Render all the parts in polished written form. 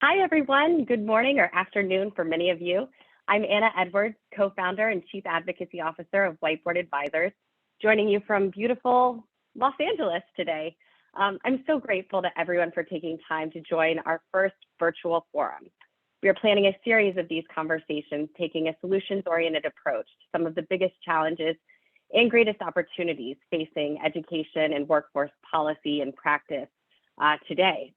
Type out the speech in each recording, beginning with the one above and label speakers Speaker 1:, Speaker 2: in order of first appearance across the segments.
Speaker 1: Hi, everyone. Good morning or afternoon for many of you. I'm Anna Edwards, co-founder and chief advocacy officer of Whiteboard Advisors, joining you from beautiful Los Angeles today. I'm so grateful to everyone for taking time to join our first virtual forum. We are planning a series of these conversations, taking a solutions-oriented approach to some of the biggest challenges and greatest opportunities facing education and workforce policy and practice today.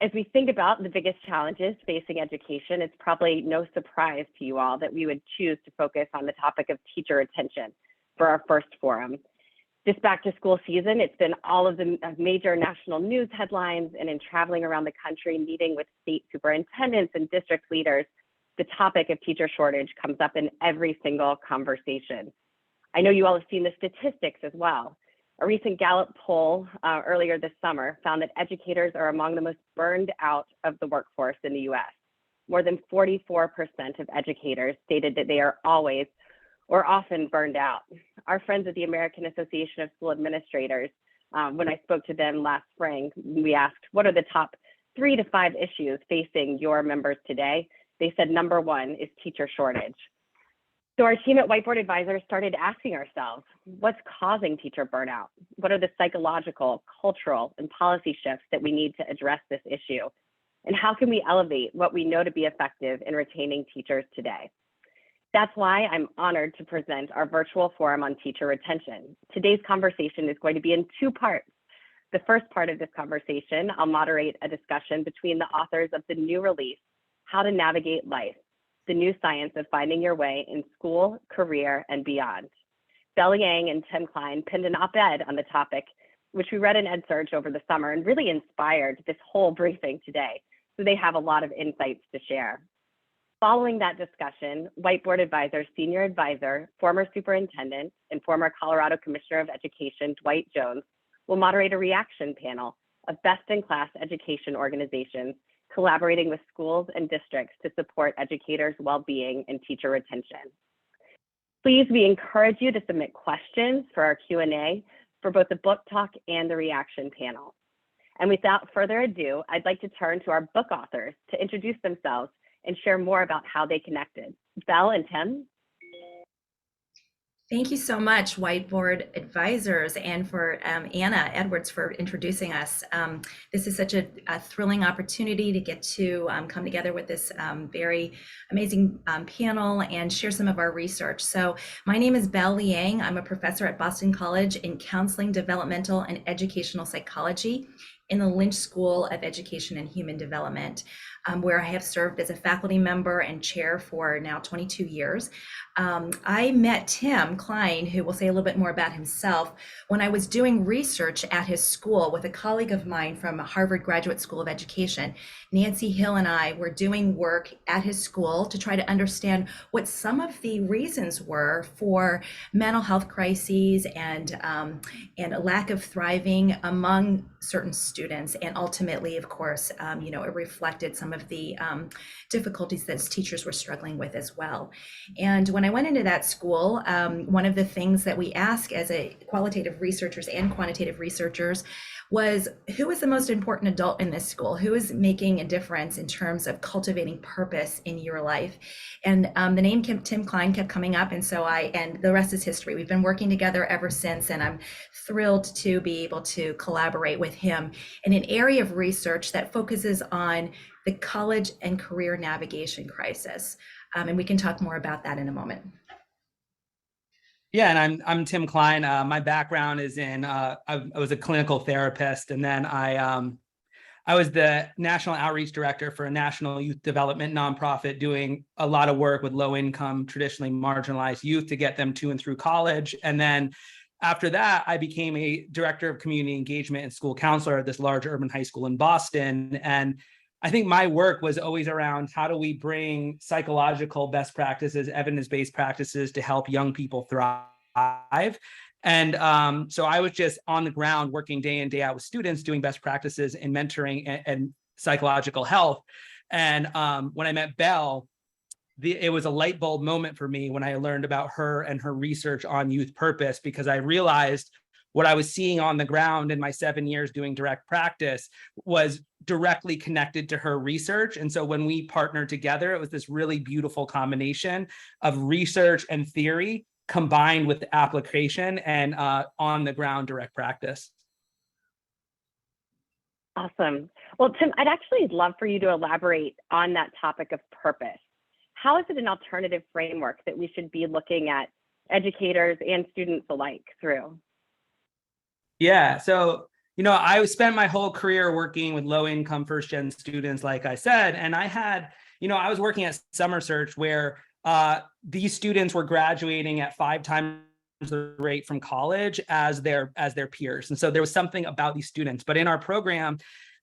Speaker 1: As we think about the biggest challenges facing education, it's probably no surprise to you all that we would choose to focus on the topic of teacher retention for our first forum. This back to school season, it's been all of the major national news headlines, and in traveling around the country, meeting with state superintendents and district leaders, the topic of teacher shortage comes up in every single conversation. I know you all have seen the statistics as well. A recent Gallup poll earlier this summer found that educators are among the most burned out of the workforce in the US. More than 44% of educators stated that they are always or often burned out. Our friends at the American Association of School Administrators, when I spoke to them last spring, we asked, what are the top 3 to 5 issues facing your members today? They said number 1 is teacher shortage. So our team at Whiteboard Advisors started asking ourselves, what's causing teacher burnout? What are the psychological, cultural, and policy shifts that we need to address this issue? And how can we elevate what we know to be effective in retaining teachers today? That's why I'm honored to present our virtual forum on teacher retention. Today's conversation is going to be in 2 parts. The first part of this conversation, I'll moderate a discussion between the authors of the new release, How to Navigate Life, the new science of finding your way in school, career, and beyond. Belle Liang and Tim Klein penned an op-ed on the topic, which we read in EdSurge over the summer and really inspired this whole briefing today. So they have a lot of insights to share. Following that discussion, Whiteboard Advisors Senior Advisor, former Superintendent, and former Colorado Commissioner of Education, Dwight Jones, will moderate a reaction panel of best-in-class education organizations collaborating with schools and districts to support educators' well-being and teacher retention. Please, we encourage you to submit questions for our Q&A for both the book talk and the reaction panel. And without further ado, I'd like to turn to our book authors to introduce themselves and share more about how they connected. Belle and Tim.
Speaker 2: Thank you so much, Whiteboard Advisors, and for Anna Edwards for introducing us. This is such a thrilling opportunity to get to come together with this very amazing panel and share some of our research. So my name is Belle Liang. I'm a professor at Boston College in Counseling, Developmental, and Educational Psychology in the Lynch School of Education and Human Development, where I have served as a faculty member and chair for now 22 years. I met Tim Klein, who will say a little bit more about himself, when I was doing research at his school with a colleague of mine from Harvard Graduate School of Education. Nancy Hill and I were doing work at his school to try to understand what some of the reasons were for mental health crises and a lack of thriving among certain students. And ultimately, of course, it reflected some of the difficulties that teachers were struggling with as well. And when I went into that school, one of the things that we ask as a qualitative researchers and quantitative researchers was, who is the most important adult in this school? Who is making a difference in terms of cultivating purpose in your life? And the name Tim Klein kept coming up, and the rest is history. We've been working together ever since, and I'm thrilled to be able to collaborate with him in an area of research that focuses on the college and career navigation crisis. And we can talk more about that in a moment.
Speaker 3: Yeah, and I'm Tim Klein. My background is in I was a clinical therapist, and then I was the national outreach director for a national youth development nonprofit, doing a lot of work with low-income, traditionally marginalized youth to get them to and through college. And then after that, I became a director of community engagement and school counselor at this large urban high school in Boston. And I think my work was always around, how do we bring psychological best practices, evidence-based practices to help young people thrive? And so I was just on the ground working day in, day out with students, doing best practices in mentoring and psychological health. And when I met Belle, it was a light bulb moment for me when I learned about her and her research on youth purpose, because I realized what I was seeing on the ground in my 7 years doing direct practice was directly connected to her research. And so when we partnered together, it was this really beautiful combination of research and theory combined with application and on the ground direct practice.
Speaker 1: Awesome. Well, Tim, I'd actually love for you to elaborate on that topic of purpose. How is it an alternative framework that we should be looking at educators and students alike through?
Speaker 3: Yeah, so, I spent my whole career working with low income first gen students, like I said, and I had, I was working at Summer Search where these students were graduating at 5 times the rate from college as their peers. And so there was something about these students, but in our program,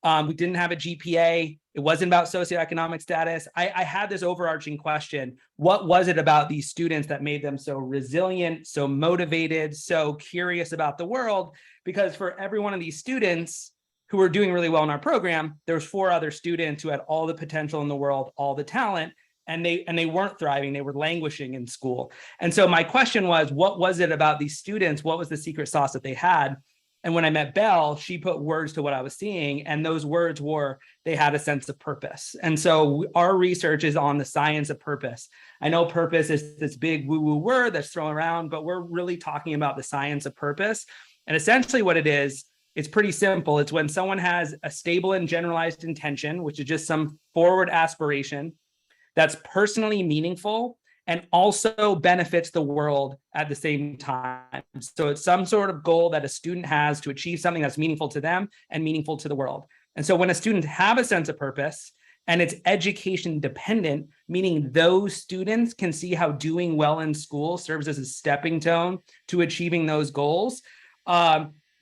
Speaker 3: we didn't have a GPA. It wasn't about socioeconomic status. I had this overarching question: what was it about these students that made them so resilient, so motivated, so curious about the world? Because for every one of these students who were doing really well in our program, there was 4 other students who had all the potential in the world, all the talent, and they weren't thriving. They were languishing in school. And so my question was, what was it about these students? What was the secret sauce that they had? And when I met Belle, she put words to what I was seeing. And those words were, they had a sense of purpose. And so our research is on the science of purpose. I know purpose is this big woo-woo word that's thrown around, but we're really talking about the science of purpose. And essentially what it is, it's pretty simple. It's when someone has a stable and generalized intention, which is just some forward aspiration that's personally meaningful and also benefits the world at the same time. So it's some sort of goal that a student has to achieve something that's meaningful to them and meaningful to the world. And so when a student have a sense of purpose and it's education dependent, meaning those students can see how doing well in school serves as a stepping stone to achieving those goals,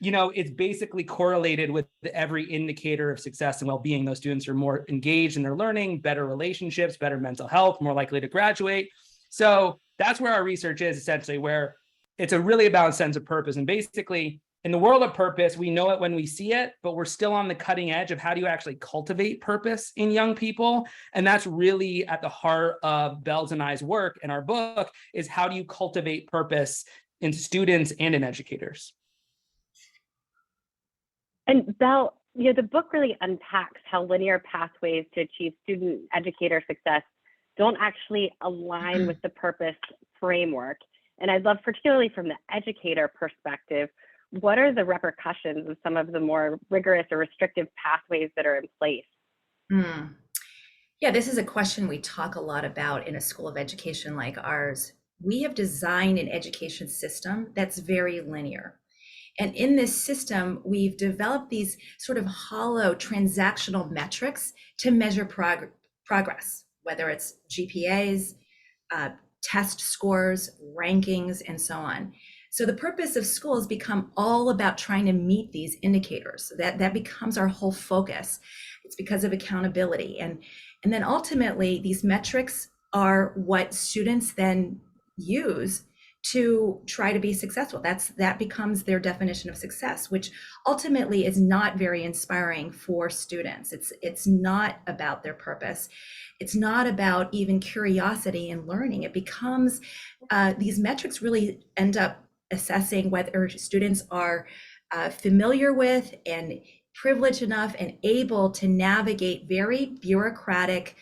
Speaker 3: it's basically correlated with every indicator of success and well-being. Those students are more engaged in their learning, better relationships, better mental health, more likely to graduate. So that's where our research is, essentially, where it's a really about sense of purpose. And basically, in the world of purpose, we know it when we see it, but we're still on the cutting edge of how do you actually cultivate purpose in young people. And that's really at the heart of Belle's and I's work in our book, is how do you cultivate purpose in students and in educators.
Speaker 1: And Belle, the book really unpacks how linear pathways to achieve student educator success don't actually align with the purpose framework. And I'd love, particularly from the educator perspective, what are the repercussions of some of the more rigorous or restrictive pathways that are in place?
Speaker 2: Yeah, this is a question we talk a lot about in a school of education like ours. We have designed an education system that's very linear. And in this system, we've developed these sort of hollow transactional metrics to measure progress, whether it's GPAs, test scores, rankings, and so on. So the purpose of school has become all about trying to meet these indicators. That becomes our whole focus. It's because of accountability. And then ultimately, these metrics are what students then use to try to be successful. That becomes their definition of success, which ultimately is not very inspiring for students. It's not about their purpose. It's not about even curiosity and learning. It becomes, these metrics really end up assessing whether students are familiar with and privileged enough and able to navigate very bureaucratic,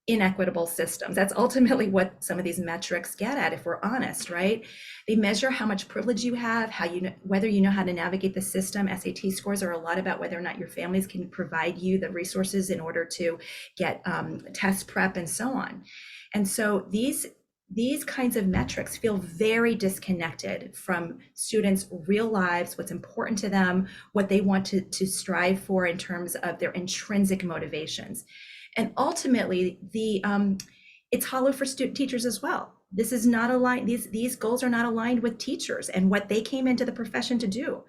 Speaker 2: inequitable systems. That's ultimately what some of these metrics get at, if we're honest, right? They measure how much privilege you have, whether you know how to navigate the system. SAT scores are a lot about whether or not your families can provide you the resources in order to get test prep and so on. And so these kinds of metrics feel very disconnected from students' real lives, what's important to them, what they want to strive for in terms of their intrinsic motivations. And ultimately, it's hollow for teachers as well. This is not aligned. These goals are not aligned with teachers and what they came into the profession to do.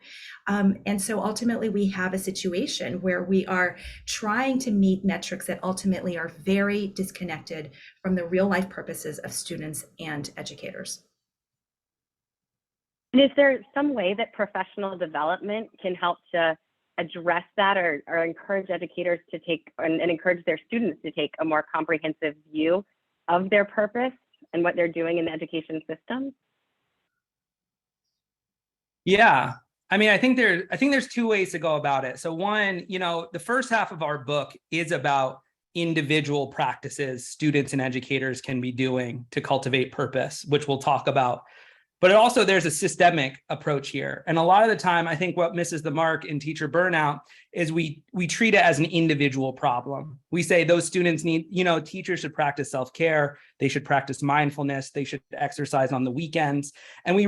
Speaker 2: And so ultimately, we have a situation where we are trying to meet metrics that ultimately are very disconnected from the real life purposes of students and educators.
Speaker 1: And is there some way that professional development can help to address that or encourage educators to take and encourage their students to take a more comprehensive view of their purpose and what they're doing in the education system?
Speaker 3: Yeah, I mean, I think there's two ways to go about it. So one, the first half of our book is about individual practices students and educators can be doing to cultivate purpose, which we'll talk about. But also there's a systemic approach here. And a lot of the time, I think what misses the mark in teacher burnout is we treat it as an individual problem. We say those students need, teachers should practice self-care. They should practice mindfulness. They should exercise on the weekends. And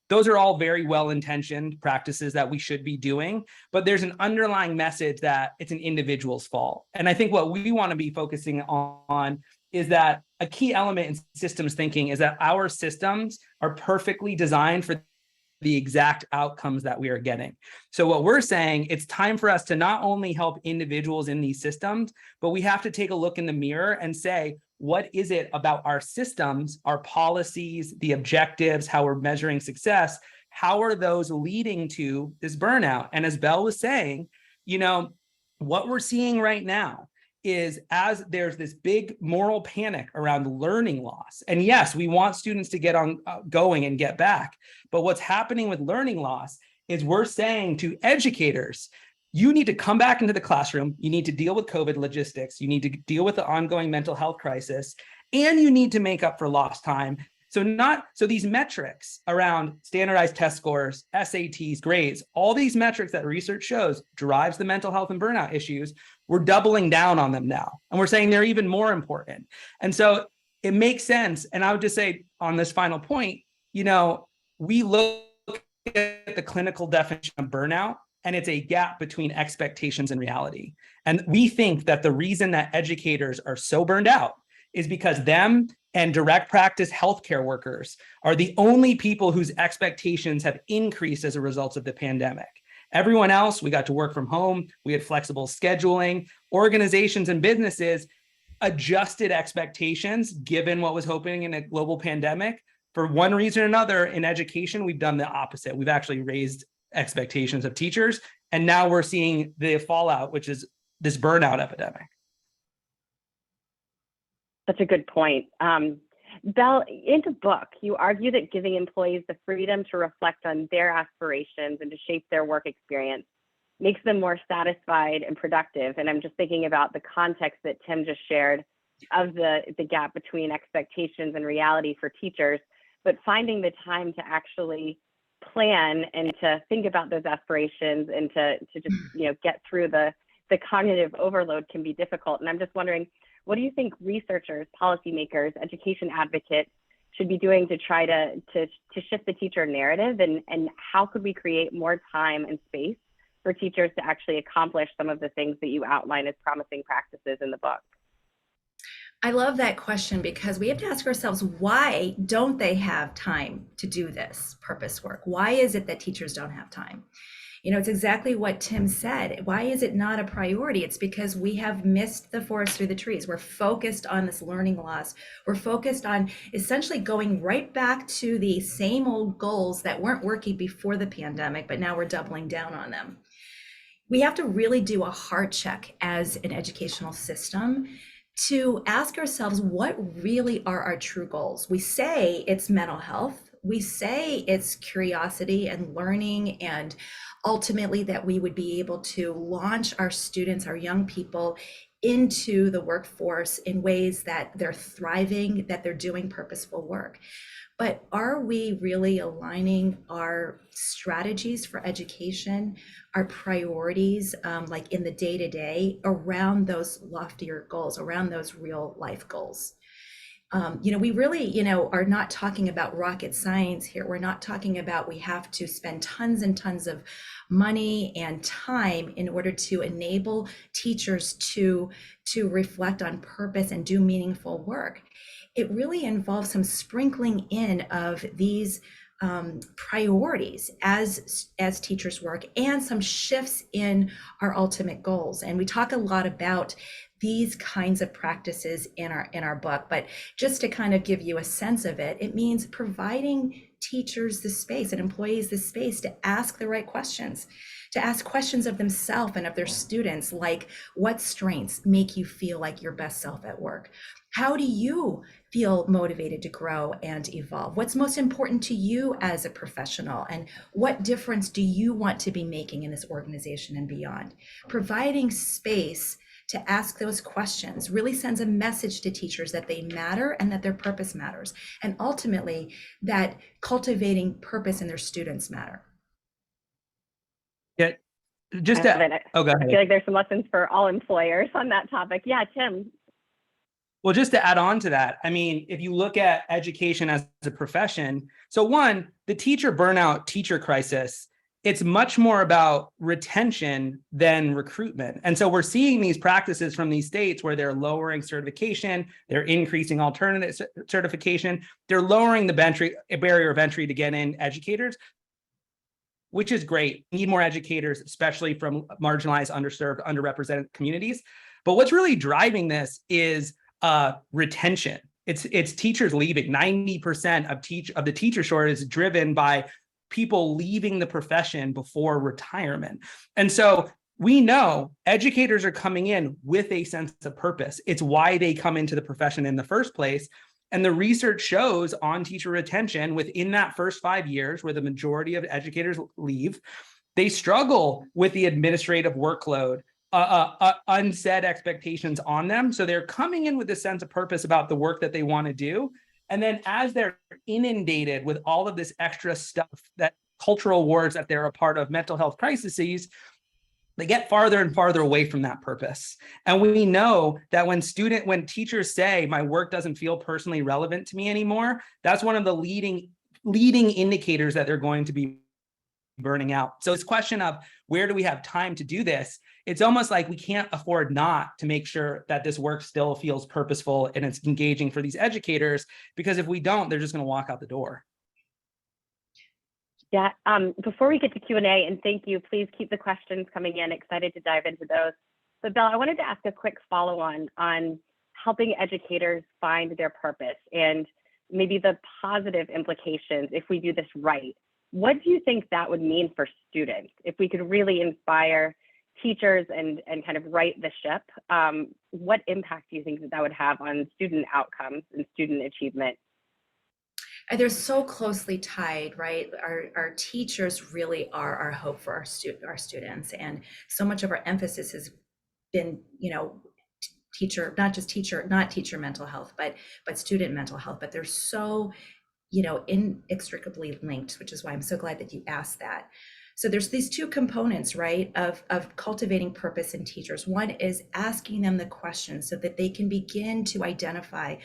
Speaker 3: those are all very well-intentioned practices that we should be doing. But there's an underlying message that it's an individual's fault. And I think what we want to be focusing on is that a key element in systems thinking is that our systems are perfectly designed for the exact outcomes that we are getting. So what we're saying, it's time for us to not only help individuals in these systems, but we have to take a look in the mirror and say, what is it about our systems, our policies, the objectives, how we're measuring success? How are those leading to this burnout? And as Belle was saying, what we're seeing right now is as there's this big moral panic around learning loss. And yes, we want students to get on going and get back. But what's happening with learning loss is we're saying to educators, you need to come back into the classroom. You need to deal with COVID logistics. You need to deal with the ongoing mental health crisis, and you need to make up for lost time. So these metrics around standardized test scores, SATs, grades, all these metrics that research shows drives the mental health and burnout issues, we're doubling down on them now. And we're saying they're even more important. And so it makes sense. And I would just say on this final point, we look at the clinical definition of burnout, and it's a gap between expectations and reality. And we think that the reason that educators are so burned out is because them and direct practice healthcare workers are the only people whose expectations have increased as a result of the pandemic. Everyone else, we got to work from home, we had flexible scheduling, organizations and businesses adjusted expectations given what was happening in a global pandemic. For one reason or another, in education, we've done the opposite. We've actually raised expectations of teachers, and now we're seeing the fallout, which is this burnout epidemic.
Speaker 1: That's a good point. Belle, in the book, you argue that giving employees the freedom to reflect on their aspirations and to shape their work experience makes them more satisfied and productive. And I'm just thinking about the context that Tim just shared of the gap between expectations and reality for teachers, but finding the time to actually plan and to think about those aspirations and to just get through the cognitive overload can be difficult. And I'm just wondering, what do you think researchers, policymakers, education advocates should be doing to try to shift the teacher narrative, and how could we create more time and space for teachers to actually accomplish some of the things that you outline as promising practices in the book?
Speaker 2: I love that question, because we have to ask ourselves, why don't they have time to do this purpose work? Why is it that teachers don't have time? It's exactly what Tim said. Why is it not a priority? It's because we have missed the forest through the trees. We're focused on this learning loss. We're focused on essentially going right back to the same old goals that weren't working before the pandemic, but now we're doubling down on them. We have to really do a heart check as an educational system to ask ourselves, what really are our true goals? We say it's mental health. We say it's curiosity and learning, and ultimately that we would be able to launch our students, our young people, into the workforce in ways that they're thriving, that they're doing purposeful work. But are we really aligning our strategies for education, our priorities, like in the day-to-day, around those loftier goals, around those real life goals? We really, are not talking about rocket science here. We're not talking about we have to spend tons and tons of money and time in order to enable teachers to reflect on purpose and do meaningful work. It really involves some sprinkling in of these priorities as teachers work, and some shifts in our ultimate goals. And we talk a lot about these kinds of practices in our book, but just to kind of give you a sense of it, it means providing teachers the space and employees the space to ask the right questions, to ask questions of themselves and of their students, like what strengths make you feel like your best self at work? How do you feel motivated to grow and evolve? What's most important to you as a professional? And what difference do you want to be making in this organization and beyond? Providing space to ask those questions really sends a message to teachers that they matter and that their purpose matters. And ultimately, that cultivating purpose in their students matter.
Speaker 3: Yeah, just
Speaker 1: I love
Speaker 3: to,
Speaker 1: it.
Speaker 3: oh, go
Speaker 1: I
Speaker 3: ahead.
Speaker 1: feel like there's some lessons for all employers on that topic. Yeah, Tim.
Speaker 3: Well, just to add on to that, I mean, if you look at education as a profession, so one, the teacher burnout, teacher crisis, it's much more about retention than recruitment. And so we're seeing these practices from these states where they're lowering certification, they're increasing alternate certification, they're lowering the barrier of entry to get in educators, which is great. We need more educators, especially from marginalized, underserved, underrepresented communities. But what's really driving this is retention. It's teachers leaving. 90% of the teacher shortage is driven by people leaving the profession before retirement. And so we know educators are coming in with a sense of purpose. It's why they come into the profession in the first place. And the research shows on teacher retention within that first 5 years, where the majority of educators leave, they struggle with the administrative workload, unsaid expectations on them. So they're coming in with a sense of purpose about the work that they want to do. And then as they're inundated with all of this extra stuff, that cultural wars that they're a part of, mental health crises, they get farther and farther away from that purpose. And we know that when teachers say my work doesn't feel personally relevant to me anymore, that's one of the leading indicators that they're going to be burning out. So this question of where do we have time to do this? It's almost like we can't afford not to make sure that this work still feels purposeful and it's engaging for these educators, because if we don't, they're just going to walk out the door.
Speaker 1: Yeah, before we get to Q&A, and thank you, please keep the questions coming in. Excited to dive into those. But Belle, I wanted to ask a quick follow-on on helping educators find their purpose and maybe the positive implications if we do this right. What do you think that would mean for students if we could really inspire teachers and kind of right the ship? What impact do you think that would have on student outcomes and student achievement?
Speaker 2: They're so closely tied, right? Our teachers really are our hope for our students, and so much of our emphasis has been, not teacher mental health, but student mental health. But they're so inextricably linked, which is why I'm so glad that you asked that. So there's these two components, right, of cultivating purpose in teachers. One is asking them the questions so that they can begin to identify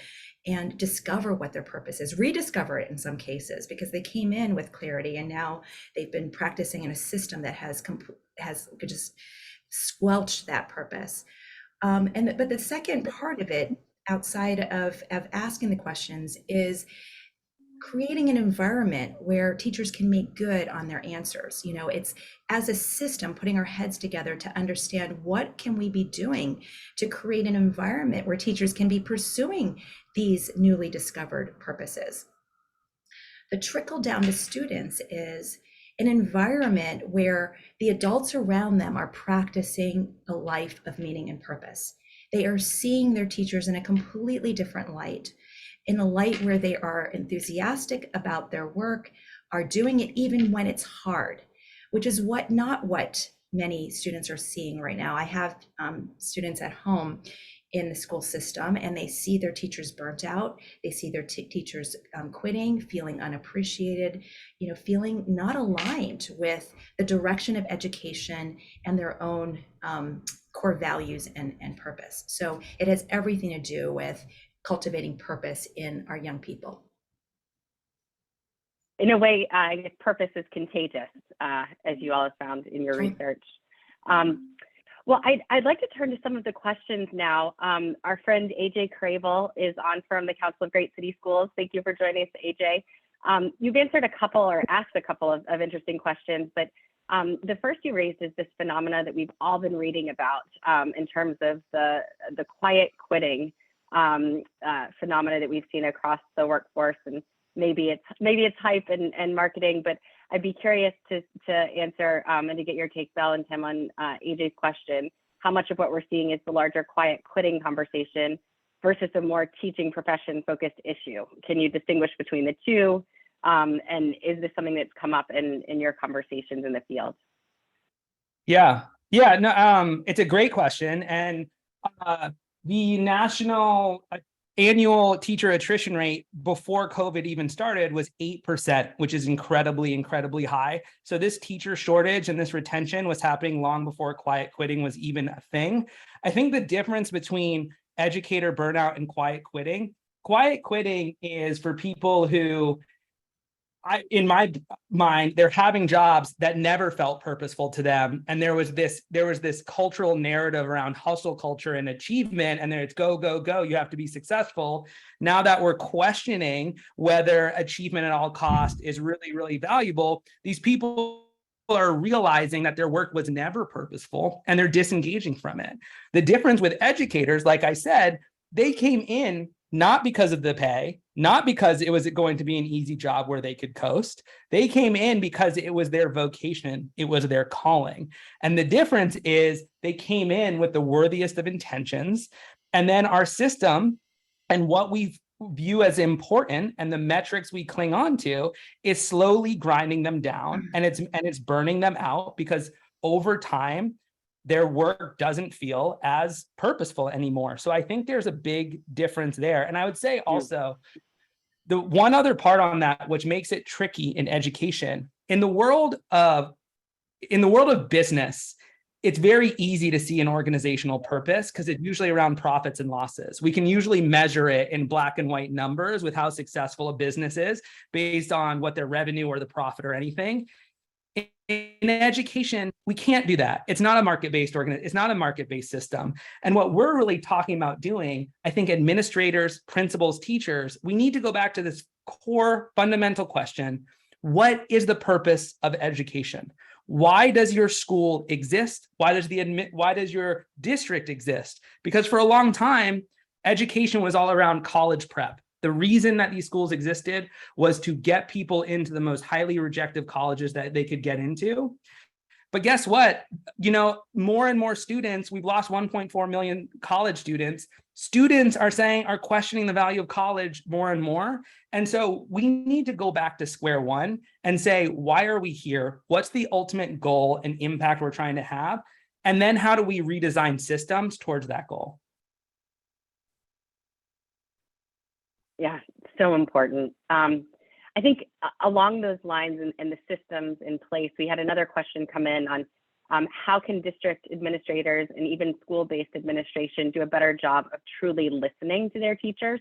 Speaker 2: and discover what their purpose is, rediscover it in some cases, because they came in with clarity and now they've been practicing in a system that has just squelched that purpose. But the second part of it, outside of asking the questions, is creating an environment where teachers can make good on their answers. It's as a system putting our heads together to understand what can we be doing to create an environment where teachers can be pursuing these newly discovered purposes. The trickle down to students is an environment where the adults around them are practicing a life of meaning and purpose. They are seeing their teachers in a completely different light, in a light where they are enthusiastic about their work, are doing it even when it's hard, which is not what many students are seeing right now. I have students at home in the school system, and they see their teachers burnt out. They see their teachers quitting, feeling unappreciated, feeling not aligned with the direction of education and their own core values and purpose. So it has everything to do with cultivating purpose in our young people.
Speaker 1: In a way, I guess purpose is contagious, as you all have found in your research. Well, I'd like to turn to some of the questions now. Our friend AJ Cravel is on from the Council of Great City Schools. Thank you for joining us, AJ. You've answered asked a couple of interesting questions, but the first you raised is this phenomena that we've all been reading about in terms of the quiet quitting phenomena that we've seen across the workforce. And maybe it's hype and marketing, but I'd be curious to answer and to get your take, Belle and Tim, on AJ's question. How much of what we're seeing is the larger quiet quitting conversation versus a more teaching profession focused issue? Can you distinguish between the two? And is this something that's come up in your conversations in the field?
Speaker 3: Yeah, no, it's a great question. And the national annual teacher attrition rate before COVID even started was 8%, which is incredibly high. So this teacher shortage and this retention was happening long before quiet quitting was even a thing. I think the difference between educator burnout and quiet quitting is for people who, in my mind, they're having jobs that never felt purposeful to them. And there was this cultural narrative around hustle culture and achievement, and then it's go, go, go, you have to be successful. Now that we're questioning whether achievement at all cost is really valuable, these people are realizing that their work was never purposeful and they're disengaging from it. The difference with educators, like I said, they came in not because of the pay, not because it was going to be an easy job where they could coast. They came in because it was their vocation, it was their calling. And the difference is they came in with the worthiest of intentions. And then our system and what we view as important and the metrics we cling on to is slowly grinding them down, and it's burning them out, because over time, their work doesn't feel as purposeful anymore. So I think there's a big difference there. And I would say also, the one other part on that, which makes it tricky in education, in the world of business, it's very easy to see an organizational purpose because it's usually around profits and losses. We can usually measure it in black and white numbers with how successful a business is based on what their revenue or the profit or anything. In education, we can't do that. It's not a market-based it's not a market-based system. And what we're really talking about doing, I think administrators, principals, teachers, we need to go back to this core fundamental question: what is the purpose of education? Why does your school exist? Why does your district exist? Because for a long time, education was all around college prep. The reason that these schools existed was to get people into the most highly rejected colleges that they could get into. But guess what? More and more students, we've lost 1.4 million college students. Students are questioning the value of college more and more. And so we need to go back to square one and say, why are we here? What's the ultimate goal and impact we're trying to have? And then how do we redesign systems towards that goal?
Speaker 1: Yeah, so important. I think along those lines and the systems in place, we had another question come in on how can district administrators and even school-based administration do a better job of truly listening to their teachers?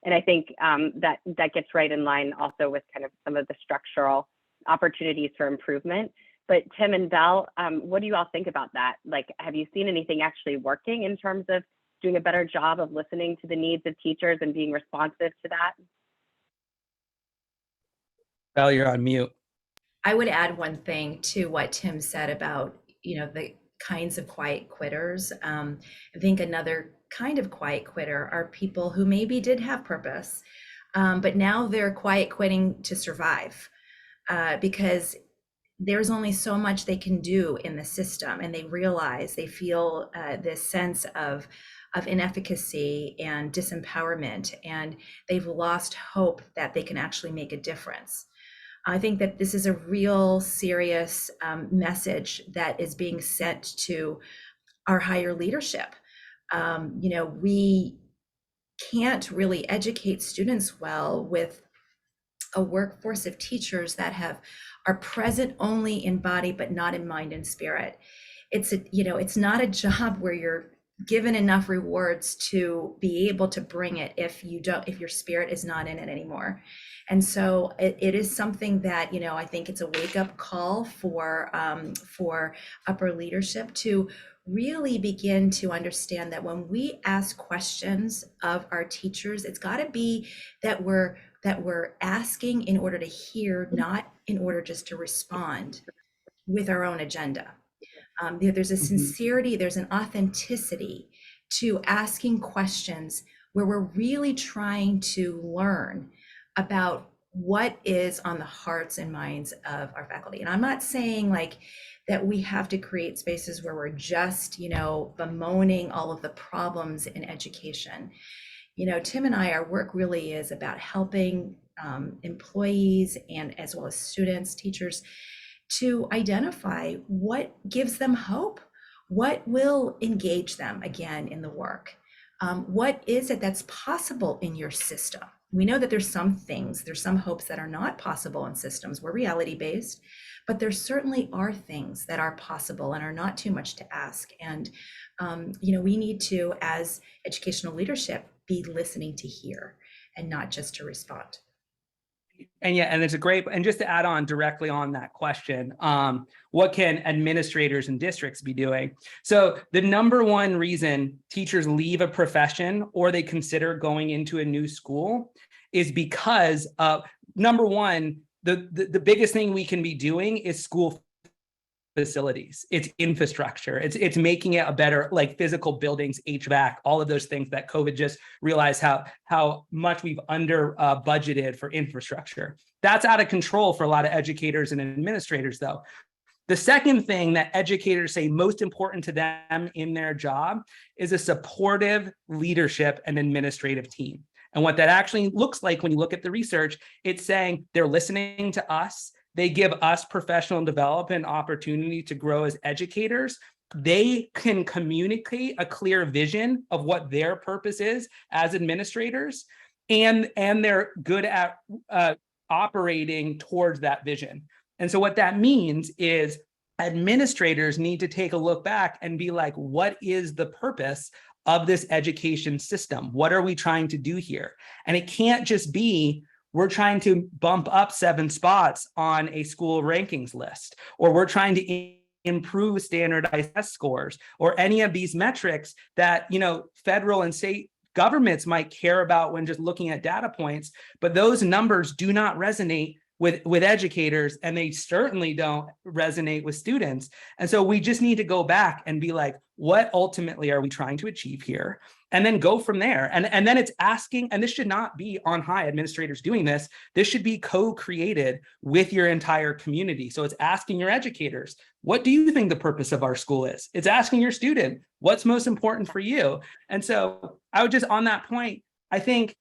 Speaker 1: And I think that gets right in line also with kind of some of the structural opportunities for improvement. But Tim and Belle, what do you all think about that? Like, have you seen anything actually working in terms of doing a better job of listening to the needs of teachers and being responsive to that?
Speaker 3: Belle, you're on mute.
Speaker 2: I would add one thing to what Tim said about, the kinds of quiet quitters. I think another kind of quiet quitter are people who maybe did have purpose, but now they're quiet quitting to survive, because there's only so much they can do in the system, and they feel this sense of inefficacy and disempowerment, and they've lost hope that they can actually make a difference. I think that this is a real serious message that is being sent to our higher leadership. We can't really educate students well with a workforce of teachers that are present only in body but not in mind and spirit. It's not a job where you're given enough rewards to be able to bring it if your spirit is not in it anymore. And so it is something that, I think it's a wake-up call for upper leadership to really begin to understand that when we ask questions of our teachers, it's got to be that we're asking in order to hear, not in order just to respond with our own agenda. There's a sincerity, there's an authenticity to asking questions where we're really trying to learn about what is on the hearts and minds of our faculty. And I'm not saying like that we have to create spaces where we're just, bemoaning all of the problems in education. Tim and I, our work really is about helping employees and as well as students, teachers, to identify what gives them hope, what will engage them again in the work. What is it that's possible in your system? We know that there's some hopes that are not possible in systems. We're reality based, but there certainly are things that are possible and are not too much to ask. And, we need to, as educational leadership, be listening to hear and not just to respond.
Speaker 3: And it's a great, and just to add on directly on that question, what can administrators and districts be doing? So the number one reason teachers leave a profession or they consider going into a new school is because number one, the biggest thing we can be doing is school facilities, it's infrastructure, it's making it a better, like physical buildings, HVAC, all of those things that COVID just realized how much we've under budgeted for infrastructure. That's out of control for a lot of educators and administrators though. The second thing that educators say most important to them in their job is a supportive leadership and administrative team. And what that actually looks like when you look at the research, it's saying they're listening to us. They give us professional development opportunity to grow as educators. They can communicate a clear vision of what their purpose is as administrators, and they're good at operating towards that vision. And so what that means is administrators need to take a look back and be like, what is the purpose of this education system? What are we trying to do here? And it can't just be, we're trying to bump up 7 spots on a school rankings list, or we're trying to improve standardized test scores, or any of these metrics that, federal and state governments might care about when just looking at data points, but those numbers do not resonate with educators, and they certainly don't resonate with students. And so we just need to go back and be like, what ultimately are we trying to achieve here? And then go from there. And then it's asking, and this should not be on high administrators doing this. This should be co-created with your entire community. So it's asking your educators, what do you think the purpose of our school is? It's asking your student, what's most important for you? And so I would just, on that point, I think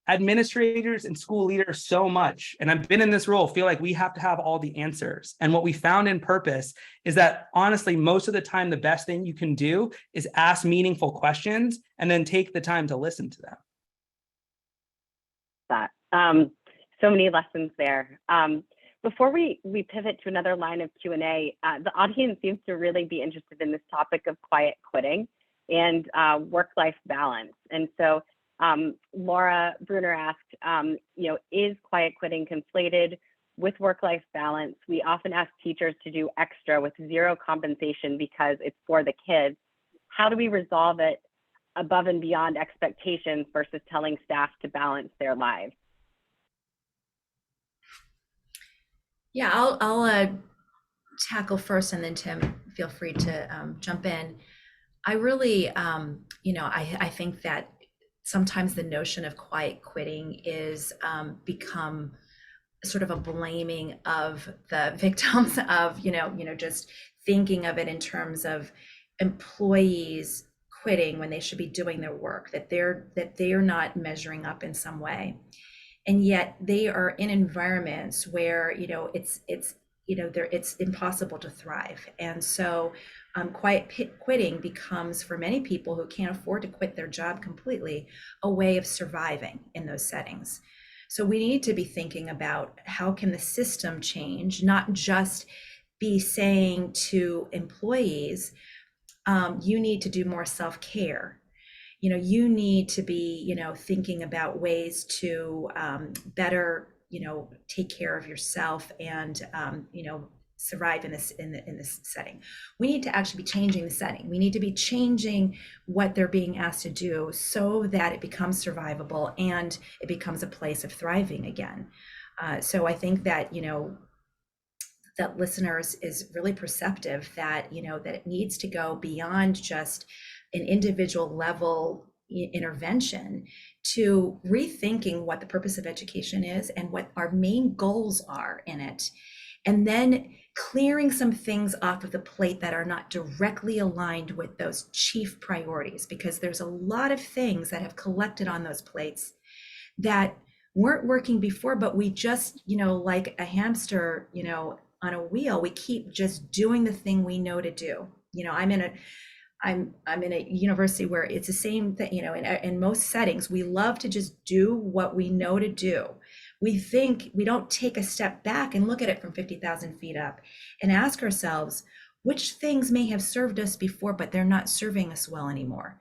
Speaker 3: administrators and school leaders so much, and I've been in this role, feel like we have to have all the answers. And what we found in Purpose is that honestly, most of the time, the best thing you can do is ask meaningful questions and then take the time to listen to them.
Speaker 1: That so many lessons there. Before we pivot to another line of Q&A, the audience seems to really be interested in this topic of quiet quitting and work-life balance. And so Laura Bruner asked, is quiet quitting conflated with work-life balance? We often ask teachers to do extra with zero compensation because it's for the kids. How do we resolve it above and beyond expectations versus telling staff to balance their lives?
Speaker 2: Yeah, I'll tackle first, and then Tim, feel free to jump in. I really, I think that sometimes the notion of quiet quitting is become sort of a blaming of the victims of, just thinking of it in terms of employees quitting when they should be doing their work, that they are not measuring up in some way. And yet they are in environments where, it's impossible to thrive. And so quiet quitting becomes, for many people who can't afford to quit their job completely, a way of surviving in those settings. So we need to be thinking about how can the system change, not just be saying to employees, you need to do more self-care. You need to be, thinking about ways to better, take care of yourself and, survive in this setting. We need to actually be changing the setting. We need to be changing what they're being asked to do so that it becomes survivable and it becomes a place of thriving again. So I think that, that listeners is really perceptive that, that it needs to go beyond just an individual level intervention to rethinking what the purpose of education is and what our main goals are in it, and then clearing some things off of the plate that are not directly aligned with those chief priorities, because there's a lot of things that have collected on those plates that weren't working before, but we just, like a hamster, on a wheel, we keep just doing the thing we know to do. I'm in a university where it's the same thing, in most settings, we love to just do what we know to do. We don't take a step back and look at it from 50,000 feet up and ask ourselves, which things may have served us before, but they're not serving us well anymore.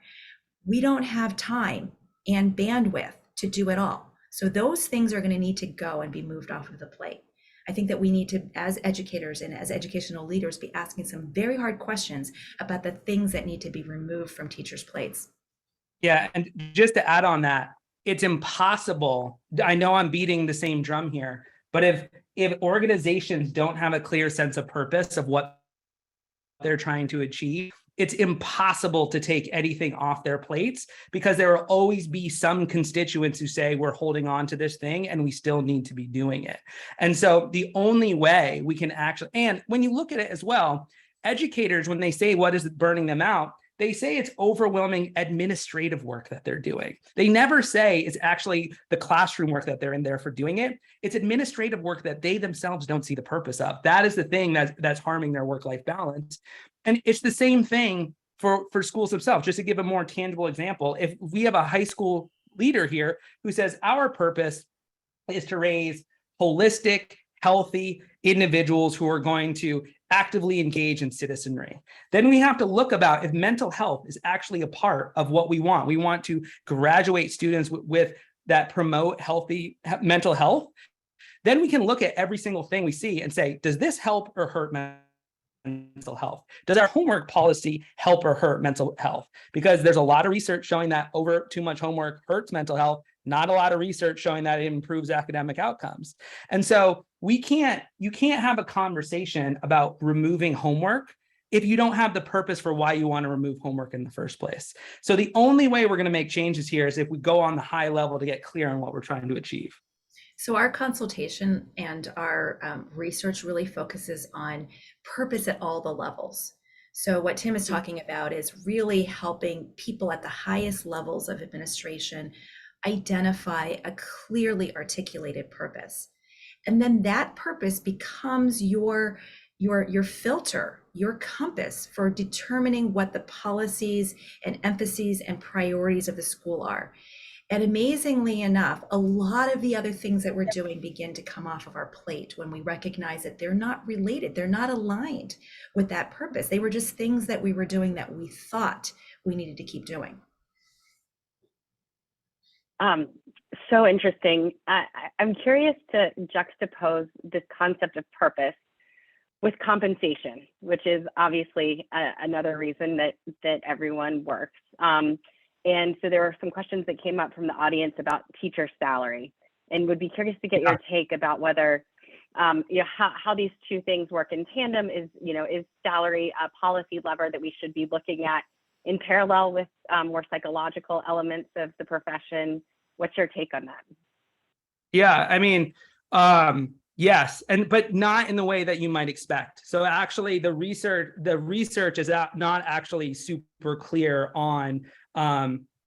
Speaker 2: We don't have time and bandwidth to do it all. So those things are going to need to go and be moved off of the plate. I think that we need to, as educators and as educational leaders, be asking some very hard questions about the things that need to be removed from teachers' plates.
Speaker 3: Yeah, and just to add on that, it's impossible. I know I'm beating the same drum here, but if organizations don't have a clear sense of purpose of what they're trying to achieve, it's impossible to take anything off their plates, because there will always be some constituents who say we're holding on to this thing and we still need to be doing it. And so the only way we can actually, and when you look at it as well, educators, when they say what is burning them out, they say it's overwhelming administrative work that they're doing. They never say it's actually the classroom work that they're in there for doing it. It's administrative work that they themselves don't see the purpose of. That is the thing that's harming their work-life balance. And it's the same thing for schools themselves. Just to give a more tangible example, if we have a high school leader here who says our purpose is to raise holistic, healthy individuals who are going to actively engage in citizenry, then we have to look about if mental health is actually a part of what we want. We want to graduate students with that promote healthy mental health. Then we can look at every single thing we see and say, does this help or hurt mental health? Does our homework policy help or hurt mental health? Because there's a lot of research showing that over too much homework hurts mental health, not a lot of research showing that it improves academic outcomes. And so you can't have a conversation about removing homework if you don't have the purpose for why you want to remove homework in the first place. So the only way we're going to make changes here is if we go on the high level to get clear on what we're trying to achieve.
Speaker 2: So our consultation and our research really focuses on purpose at all the levels. So what Tim is talking about is really helping people at the highest levels of administration identify a clearly articulated purpose. And then that purpose becomes your filter, your compass for determining what the policies and emphases and priorities of the school are. And amazingly enough, a lot of the other things that we're doing begin to come off of our plate when we recognize that they're not related, they're not aligned with that purpose. They were just things that we were doing that we thought we needed to keep doing.
Speaker 1: So interesting. I'm curious to juxtapose this concept of purpose with compensation, which is obviously another reason that everyone works. And so there were some questions that came up from the audience about teacher salary, and would be curious to get your take about whether, how these two things work in tandem. Is salary a policy lever that we should be looking at in parallel with more psychological elements of the profession? What's your take on that?
Speaker 3: Yeah, I mean, yes, but not in the way that you might expect. So actually, the research is not actually super clear on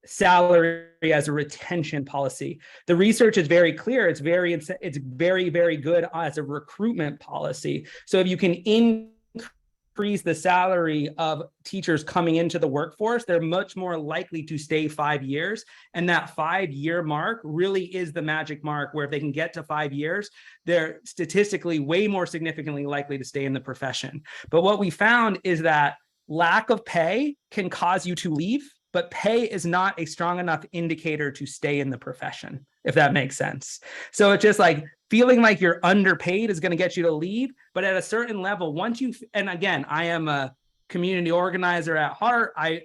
Speaker 3: salary as a retention policy. The research is very clear. It's very, very good as a recruitment policy. So if you can increase the salary of teachers coming into the workforce, they're much more likely to stay 5 years. And that 5-year mark really is the magic mark, where if they can get to 5 years, they're statistically way more significantly likely to stay in the profession. But what we found is that lack of pay can cause you to leave, but pay is not a strong enough indicator to stay in the profession, if that makes sense. So it's just like feeling like you're underpaid is going to get you to leave. But at a certain level, and again, I am a community organizer at heart. I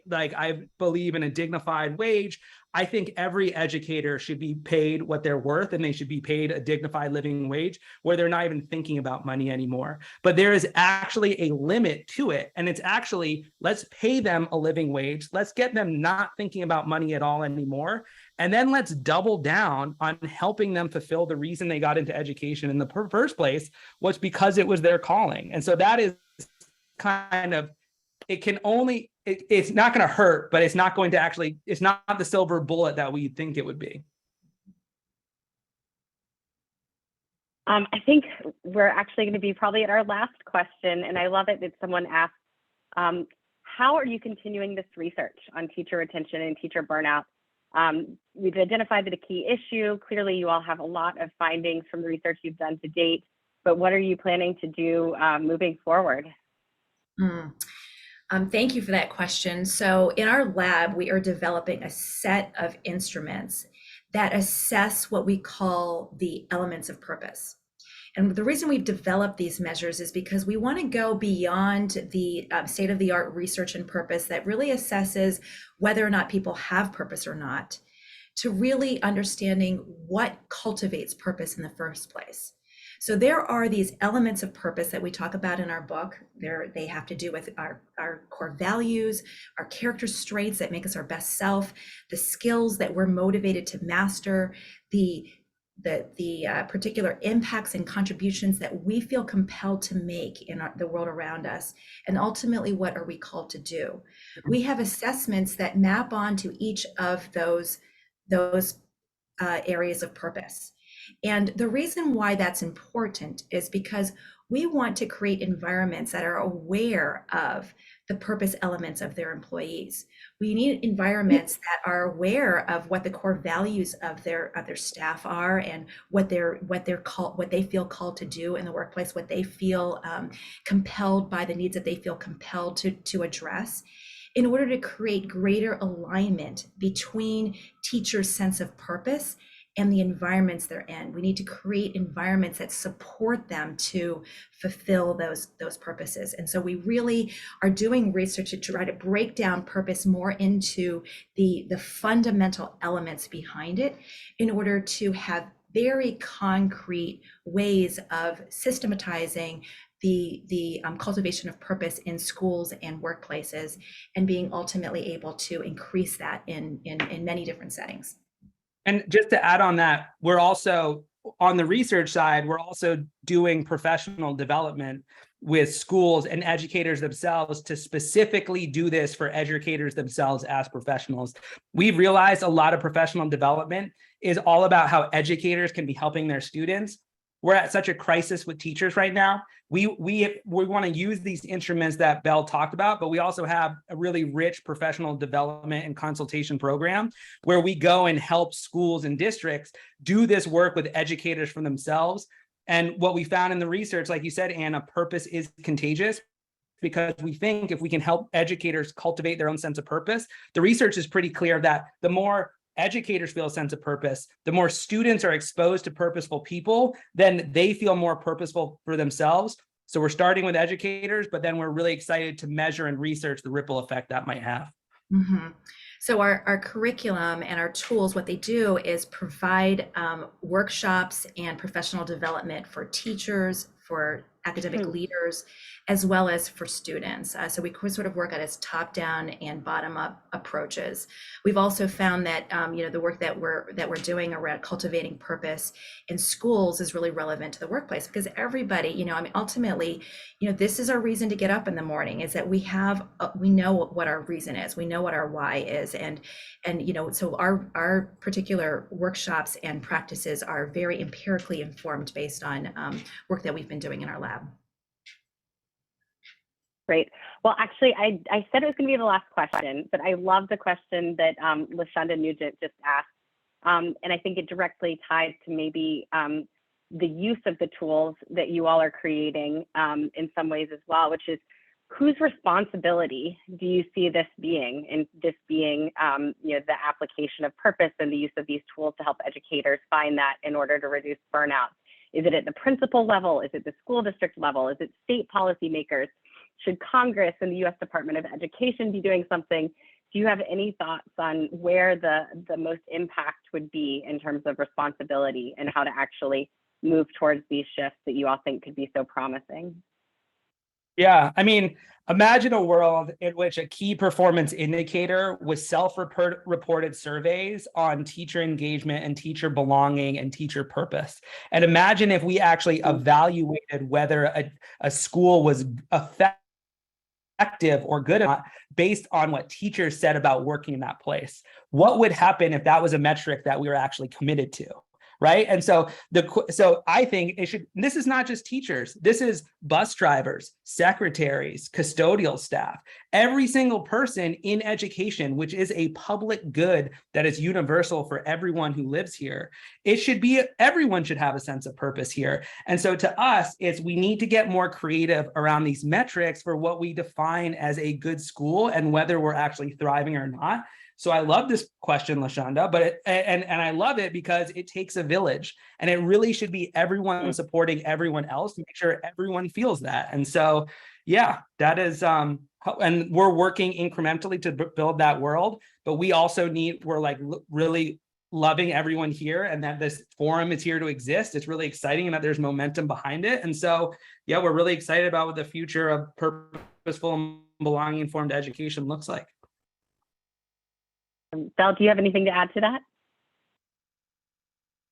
Speaker 3: believe in a dignified wage. I think every educator should be paid what they're worth, and they should be paid a dignified living wage where they're not even thinking about money anymore. But there is actually a limit to it. And it's actually, let's pay them a living wage. Let's get them not thinking about money at all anymore. And then let's double down on helping them fulfill the reason they got into education in the first place, was because it was their calling. And so that is kind of, it can only, it's not going to hurt, but it's not going to actually, it's not the silver bullet that we think it would be.
Speaker 1: I think we're actually going to be probably at our last question, and I love it that someone asked, how are you continuing this research on teacher retention and teacher burnout? We've identified that a key issue. Clearly, you all have a lot of findings from the research you've done to date, but what are you planning to do moving forward?
Speaker 2: Thank you for that question. So in our lab, we are developing a set of instruments that assess what we call the elements of purpose. And the reason we've developed these measures is because we want to go beyond the state-of-the-art research and purpose that really assesses whether or not people have purpose or not, to really understanding what cultivates purpose in the first place. So there are these elements of purpose that we talk about in our book. They have to do with our core values, our character traits that make us our best self, the skills that we're motivated to master, the particular impacts and contributions that we feel compelled to make in the world around us, and ultimately, what are we called to do? We have assessments that map onto each of those areas of purpose. And the reason why that's important is because we want to create environments that are aware of the purpose elements of their employees. We need environments that are aware of what the core values of their staff are, and what they feel called to do in the workplace, what they feel compelled by, the needs that they feel compelled to address, in order to create greater alignment between teachers' sense of purpose and the environments they're in. We need to create environments that support them to fulfill those purposes. And so we really are doing research to try to break down purpose more into the fundamental elements behind it, in order to have very concrete ways of systematizing the cultivation of purpose in schools and workplaces, and being ultimately able to increase that in many different settings.
Speaker 3: And just to add on that, we're also, on the research side, we're also doing professional development with schools and educators themselves to specifically do this for educators themselves as professionals. We've realized a lot of professional development is all about how educators can be helping their students. We're at such a crisis with teachers right now. We want to use these instruments that Belle talked about, but we also have a really rich professional development and consultation program where we go and help schools and districts do this work with educators for themselves. And what we found in the research, like you said, Anna, purpose is contagious, because we think if we can help educators cultivate their own sense of purpose, the research is pretty clear that the more educators feel a sense of purpose, the more students are exposed to purposeful people, then they feel more purposeful for themselves. So we're starting with educators, but then we're really excited to measure and research the ripple effect that might have.
Speaker 2: Mm-hmm. So our curriculum and our tools, what they do is provide workshops and professional development for teachers, for academic leaders, as well as for students. So we sort of work at as top-down and bottom-up approaches. We've also found that the work that we're doing around cultivating purpose in schools is really relevant to the workplace, because everybody, ultimately, this is our reason to get up in the morning, is that we know what our reason is, we know what our why is, and so our particular workshops and practices are very empirically informed based on work that we've been doing in our lab.
Speaker 1: Great. Well, actually, I said it was going to be the last question, but I love the question that LaShonda Nugent just asked. And I think it directly ties to maybe the use of the tools that you all are creating in some ways as well, which is, whose responsibility do you see this being, and this being the application of purpose and the use of these tools to help educators find that in order to reduce burnout? Is it at the principal level? Is it the school district level? Is it state policymakers? Should Congress and the U.S. Department of Education be doing something? do you have any thoughts on where the most impact would be in terms of responsibility and how to actually move towards these shifts that you all think could be so promising?
Speaker 3: Yeah, I mean, imagine a world in which a key performance indicator was self-reported surveys on teacher engagement and teacher belonging and teacher purpose. And imagine if we actually evaluated whether a school was effective or good or not based on what teachers said about working in that place. What would happen if that was a metric that we were actually committed to? Right. And so I think it should, this is not just teachers, this is bus drivers, secretaries, custodial staff, every single person in education, which is a public good that is universal for everyone who lives here. It should be, everyone should have a sense of purpose here. And so to us, we need to get more creative around these metrics for what we define as a good school and whether we're actually thriving or not. So I love this question, LaShonda, but and I love it because it takes a village, and it really should be everyone supporting everyone else to make sure everyone feels that. And so, yeah, that is, and we're working incrementally to build that world, but we also we're like really loving everyone here, and that this forum is here to exist. It's really exciting, and that there's momentum behind it. And so, yeah, we're really excited about what the future of purposeful and belonging informed education looks like.
Speaker 1: Belle, do you have anything to add to that?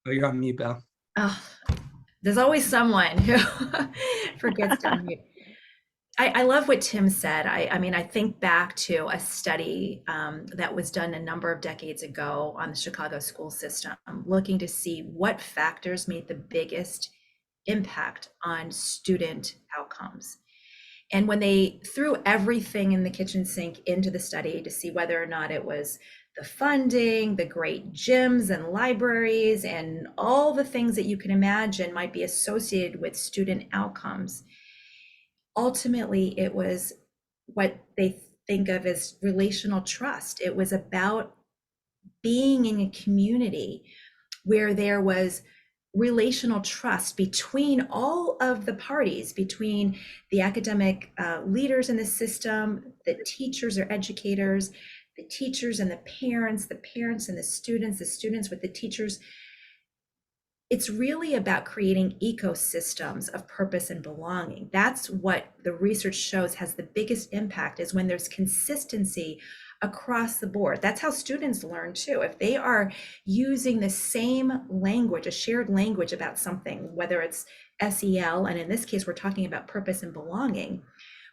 Speaker 3: Oh, you're on mute, Belle.
Speaker 2: Oh, there's always someone who forgets to unmute. I love what Tim said. I mean, I think back to a study that was done a number of decades ago on the Chicago school system, looking to see what factors made the biggest impact on student outcomes. And when they threw everything in the kitchen sink into the study to see whether or not it was the funding, the great gyms and libraries, and all the things that you can imagine might be associated with student outcomes, ultimately it was what they think of as relational trust. It was about being in a community where there was relational trust between all of the parties, between the academic leaders in the system, the teachers or educators, the teachers and the parents and the students with the teachers. It's really about creating ecosystems of purpose and belonging. That's what the research shows has the biggest impact, is when there's consistency across the board. That's how students learn too. If they are using the same language, a shared language about something, whether it's SEL, and in this case, we're talking about purpose and belonging,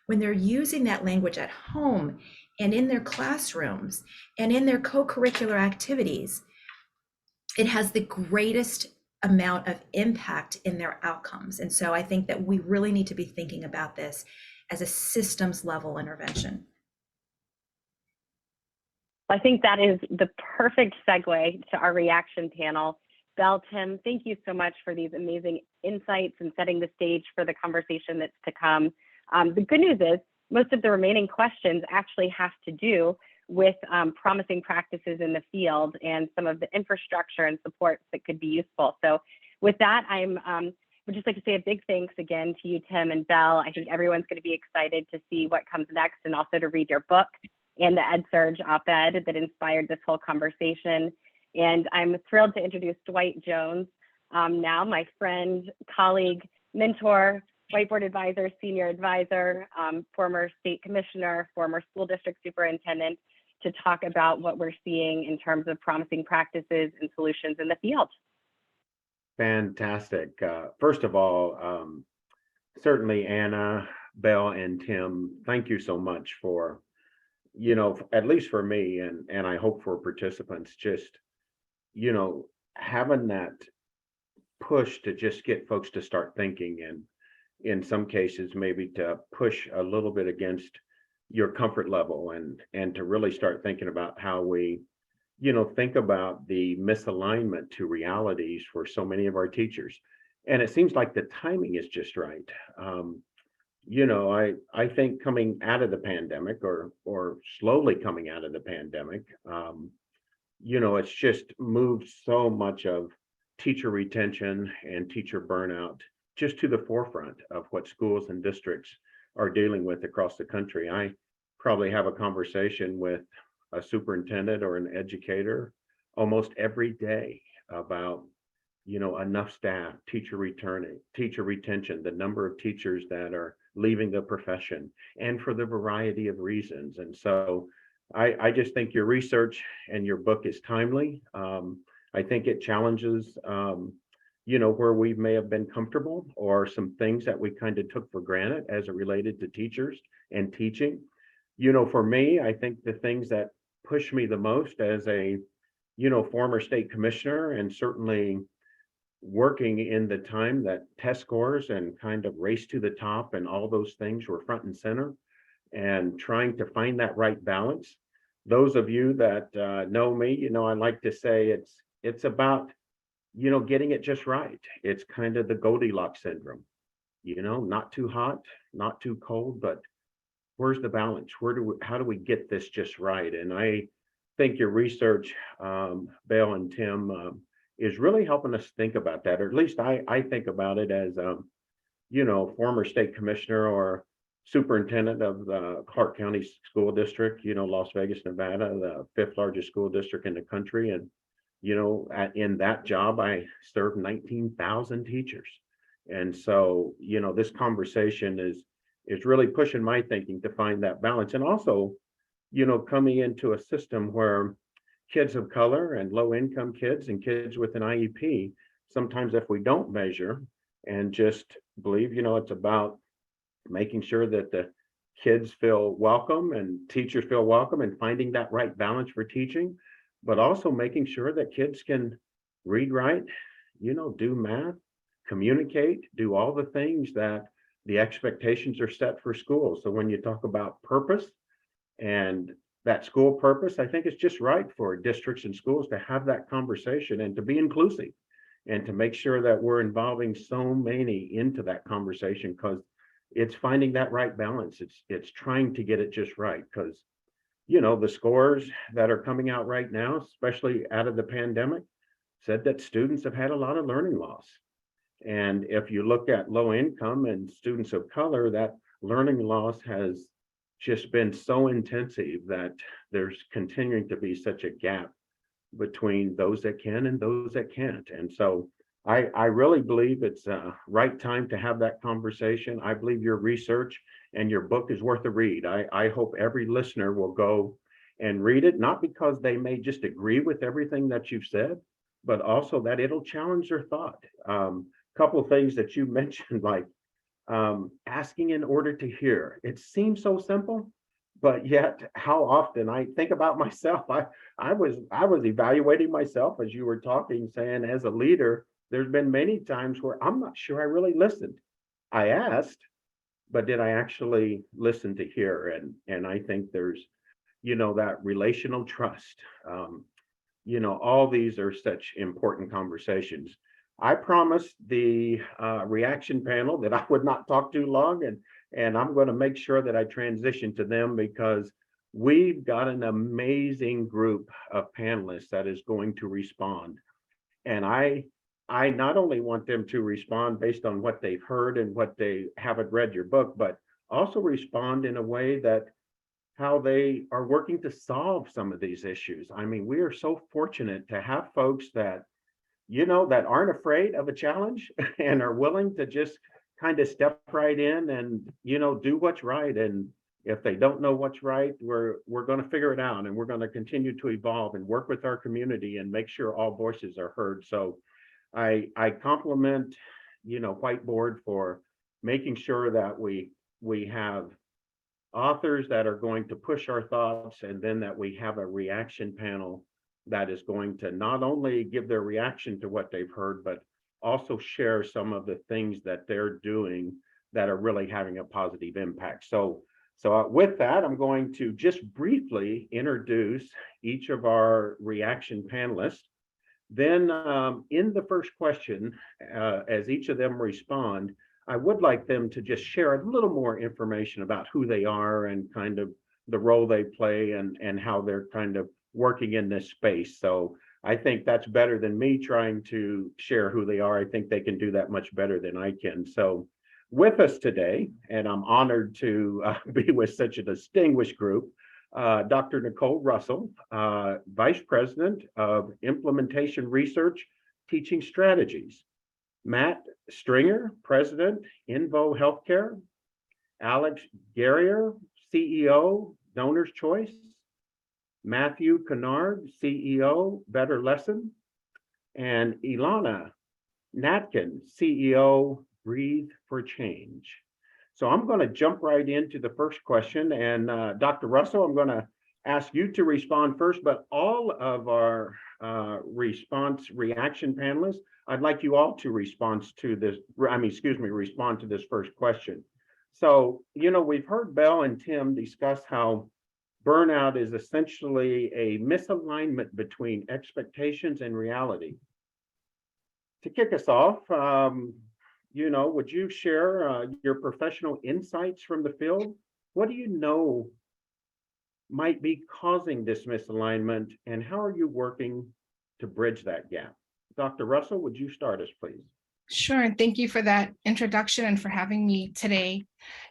Speaker 2: when they're using that language at home and in their classrooms and in their co-curricular activities, it has the greatest amount of impact in their outcomes. And so I think that we really need to be thinking about this as a systems level intervention.
Speaker 1: I think that is the perfect segue to our reaction panel. Belle, Tim, thank you so much for these amazing insights and setting the stage for the conversation that's to come. The good news is most of the remaining questions actually have to do with promising practices in the field and some of the infrastructure and supports that could be useful. So with that, I would just like to say a big thanks again to you, Tim and Belle. I think everyone's going to be excited to see what comes next, and also to read your book and the EdSurge op-ed that inspired this whole conversation. And I'm thrilled to introduce Dwight Jones, now my friend, colleague, mentor, whiteboard advisor, senior advisor, former state commissioner, former school district superintendent, to talk about what we're seeing in terms of promising practices and solutions in the field.
Speaker 4: Fantastic. First of all, certainly Anna, Belle, and Tim, thank you so much for, you know, at least for me, and I hope for participants, just, you know, having that push to just get folks to start thinking, and in some cases maybe to push a little bit against your comfort level, and to really start thinking about how we, you know, think about the misalignment to realities for so many of our teachers. And it seems like the timing is just right. You know, I think coming out of the pandemic, or slowly coming out of the pandemic, you know, it's just moved so much of teacher retention and teacher burnout just to the forefront of what schools and districts are dealing with across the country. I probably have a conversation with a superintendent or an educator almost every day about, enough staff, teacher retention, the number of teachers that are leaving the profession, and for the variety of reasons. And so I just think your research and your book is timely. I think it challenges, where we may have been comfortable or some things that we kind of took for granted as it related to teachers and teaching. For me, I think the things that push me the most as a, former state commissioner, and certainly working in the time that test scores and kind of race to the top and all those things were front and center, and trying to find that right balance. Those of you that know me, I like to say it's about, getting it just right. It's kind of the Goldilocks syndrome, not too hot, not too cold, but where's the balance? How do we get this just right? And I think your research, Belle and Tim, is really helping us think about that, or at least I think about it as, former state commissioner or superintendent of the Clark County School District, Las Vegas, Nevada, the fifth largest school district in the country. And, in that job, I served 19,000 teachers. And so, this conversation is really pushing my thinking to find that balance. And also, coming into a system where kids of color and low income kids and kids with an IEP, sometimes if we don't measure and just believe, it's about making sure that the kids feel welcome and teachers feel welcome, and finding that right balance for teaching, but also making sure that kids can read, write, do math, communicate, do all the things that the expectations are set for school. So when you talk about purpose and that school purpose, I think it's just right for districts and schools to have that conversation and to be inclusive, and to make sure that we're involving so many into that conversation, because it's finding that right balance. It's trying to get it just right, because the scores that are coming out right now, especially out of the pandemic, said that students have had a lot of learning loss. And if you look at low income and students of color, that learning loss has just been so intensive that there's continuing to be such a gap between those that can and those that can't. And so I really believe it's a right time to have that conversation. I believe your research and your book is worth a read. I hope every listener will go and read it, not because they may just agree with everything that you've said, but also that it'll challenge their thought. Couple things that you mentioned, like asking in order to hear. It seems so simple, but yet how often I think about myself. I was evaluating myself as you were talking, saying as a leader, there's been many times where I'm not sure I really listened. I asked, but did I actually listen to hear? And I think there's, that relational trust. All these are such important conversations. I promised the reaction panel that I would not talk too long, and I'm going to make sure that I transition to them, because we've got an amazing group of panelists that is going to respond. And I not only want them to respond based on what they've heard and what they haven't read your book, but also respond in a way that how they are working to solve some of these issues. I mean, we are so fortunate to have folks that, that aren't afraid of a challenge and are willing to just kind of step right in and, do what's right. And if they don't know what's right, we're going to figure it out, and we're going to continue to evolve and work with our community and make sure all voices are heard. So I compliment, Whiteboard for making sure that we have authors that are going to push our thoughts, and then that we have a reaction panel that is going to not only give their reaction to what they've heard, but also share some of the things that they're doing that are really having a positive impact. So with that, I'm going to just briefly introduce each of our reaction panelists. Then in the first question, as each of them respond, I would like them to just share a little more information about who they are and kind of the role they play, and how they're kind of working in this space. So I think that's better than me trying to share who they are. I think they can do that much better than I can. So with us today, and I'm honored to be with such a distinguished group, Dr. Nicole Russell, Vice President of Implementation Research, Teaching Strategies. Matt Stringer, President, Invo Healthcare. Alex Guerrier, CEO, Donor's Choice. Matthew Canard, CEO, Better Lesson. And Ilana Natkin, CEO, Breathe for Change. So I'm going to jump right into the first question. And Dr. Russell, I'm going to ask you to respond first, but all of our reaction panelists, I'd like you all to respond to this, respond to this first question. So, we've heard Belle and Tim discuss how burnout is essentially a misalignment between expectations and reality. To kick us off, would you share your professional insights from the field? What do you know might be causing this misalignment, and how are you working to bridge that gap? Dr. Russell, would you start us, please?
Speaker 5: Sure, and thank you for that introduction and for having me today.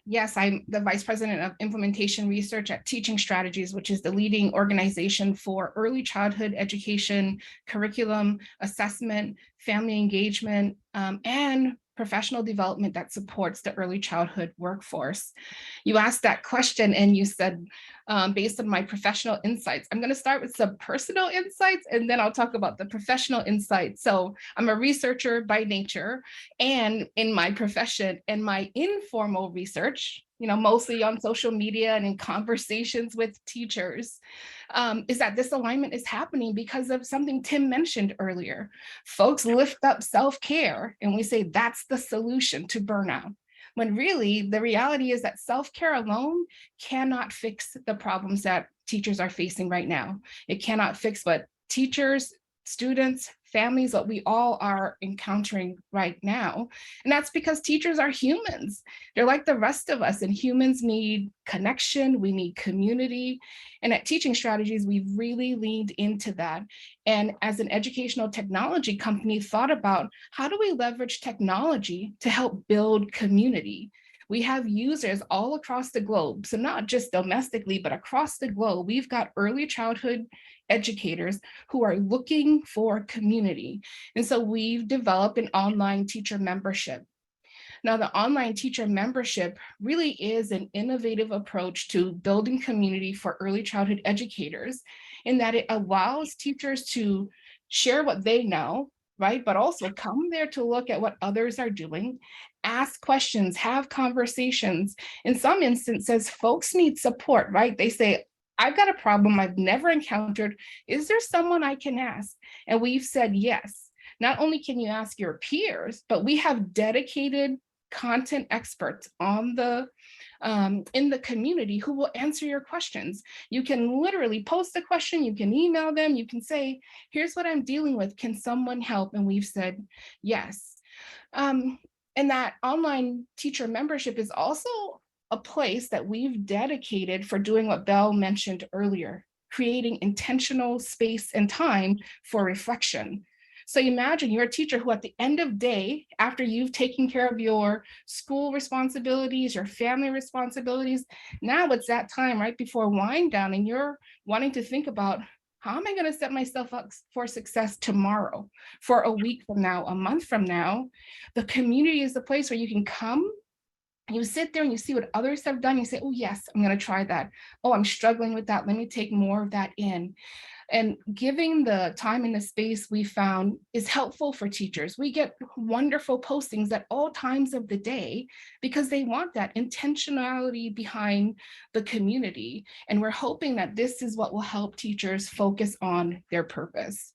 Speaker 5: Yes, I'm the Vice President of Implementation Research at Teaching Strategies, which is the leading organization for early childhood education, curriculum, assessment, family engagement, and professional development that supports the early childhood workforce. You asked that question and you said, based on my professional insights, I'm going to start with some personal insights and then I'll talk about the professional insights. So I'm a researcher by nature and in my profession, and my informal research, mostly on social media and in conversations with teachers, is that this alignment is happening because of something Tim mentioned earlier. Folks lift up self-care and we say that's the solution to burnout, when really the reality is that self-care alone cannot fix the problems that teachers are facing right now. It cannot fix what teachers, students, families, what we all are encountering right now. And that's because teachers are humans. They're like the rest of us, and humans need connection, we need community. And at Teaching Strategies, we've really leaned into that. And as an educational technology company, thought about how do we leverage technology to help build community? We have users all across the globe. So not just domestically, but across the globe, we've got early childhood educators who are looking for community. And so we've developed an online teacher membership. Now, the online teacher membership really is an innovative approach to building community for early childhood educators, in that it allows teachers to share what they know, right? But also come there to look at what others are doing, ask questions, have conversations. In some instances, folks need support, right? They say, I've got a problem I've never encountered. Is there someone I can ask? And we've said yes. Not only can you ask your peers, but we have dedicated content experts on the in the community who will answer your questions. You can literally post a question, you can email them, you can say, here's what I'm dealing with, can someone help? And we've said yes. And that online teacher membership is also a place that we've dedicated for doing what Belle mentioned earlier, creating intentional space and time for reflection. So imagine you're a teacher who at the end of day, after you've taken care of your school responsibilities, your family responsibilities, now it's that time right before wind down and you're wanting to think about, how am I going to set myself up for success tomorrow, for a week from now, a month from now? The community is the place where you can come, you sit there and you see what others have done. You say, oh, yes, I'm going to try that. Oh, I'm struggling with that. Let me take more of that in. And giving the time and the space we found is helpful for teachers. We get wonderful postings at all times of the day because they want that intentionality behind the community. And we're hoping that this is what will help teachers focus on their purpose.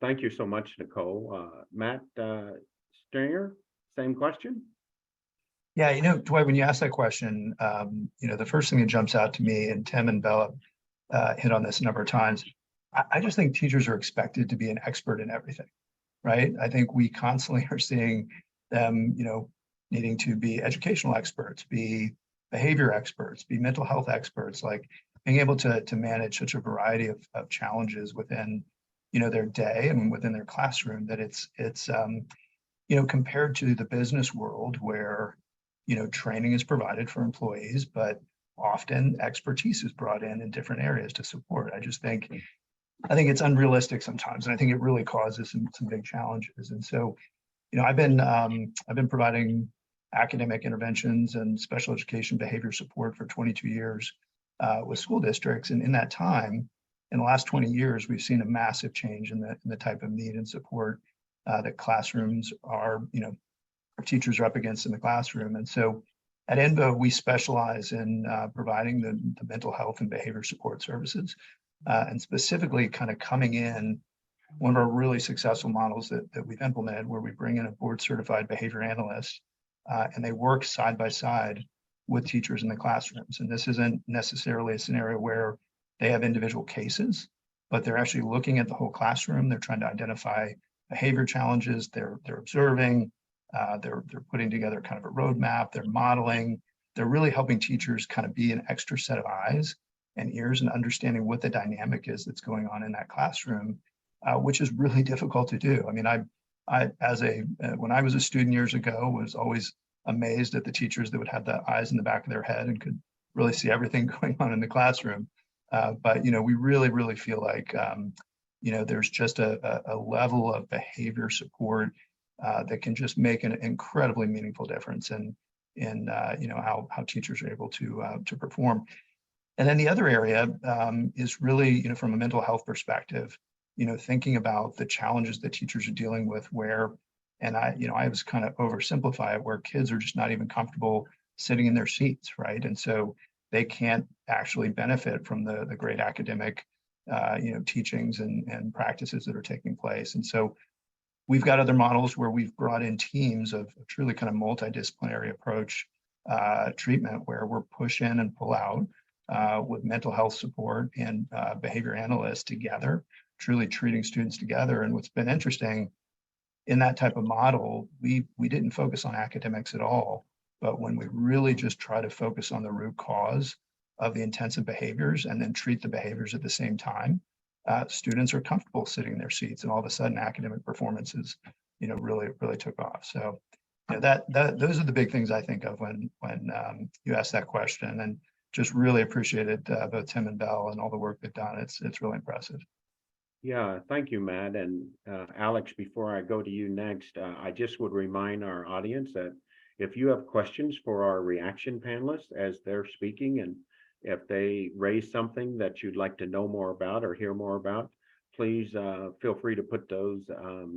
Speaker 4: Thank you so much, Nicole. Matt Stringer, same question?
Speaker 6: Yeah, Dwight, when you ask that question, the first thing that jumps out to me, and Tim and Bella hit on this a number of times, I just think teachers are expected to be an expert in everything, right? I think we constantly are seeing them, needing to be educational experts, be behavior experts, be mental health experts, like being able to manage such a variety of challenges within, their day and within their classroom, that it's compared to the business world where, training is provided for employees, but often expertise is brought in different areas to support. I think it's unrealistic sometimes, and I think it really causes some big challenges. And so, I've been providing academic interventions and special education behavior support for 22 years with school districts, and in that time, in the last 20 years, we've seen a massive change in the type of need and support that classrooms our teachers are up against in the classroom. And so, at INVO, we specialize in providing the mental health and behavior support services. And specifically kind of coming in, one of our really successful models that we've implemented, where we bring in a board certified behavior analyst and they work side by side with teachers in the classrooms. And this isn't necessarily a scenario where they have individual cases, but they're actually looking at the whole classroom. They're trying to identify behavior challenges. They're observing, they're putting together kind of a roadmap, they're modeling, they're really helping teachers kind of be an extra set of eyes and ears and understanding what the dynamic is that's going on in that classroom, which is really difficult to do. I mean, when I was a student years ago, was always amazed at the teachers that would have the eyes in the back of their head and could really see everything going on in the classroom. But we really feel like there's just a level of behavior support that can just make an incredibly meaningful difference in how teachers are able to perform. And then the other area is really, from a mental health perspective, thinking about the challenges that teachers are dealing with and I was kind of oversimplify it, where kids are just not even comfortable sitting in their seats, right? And so they can't actually benefit from the great academic, teachings and practices that are taking place. And so we've got other models where we've brought in teams of truly kind of multidisciplinary approach treatment, where we're push in and pull out with mental health support and behavior analysts together, truly treating students together. And what's been interesting in that type of model, we didn't focus on academics at all, but when we really just try to focus on the root cause of the intensive behaviors and then treat the behaviors at the same time, students are comfortable sitting in their seats, and all of a sudden academic performances, really took off. So those are the big things I think of when you ask that question, and just really appreciated both Tim and Belle and all the work they've done. It's really impressive.
Speaker 4: Yeah, thank you, Matt. And Alex, before I go to you next, I just would remind our audience that if you have questions for our reaction panelists as they're speaking, and if they raise something that you'd like to know more about or hear more about, please feel free to put those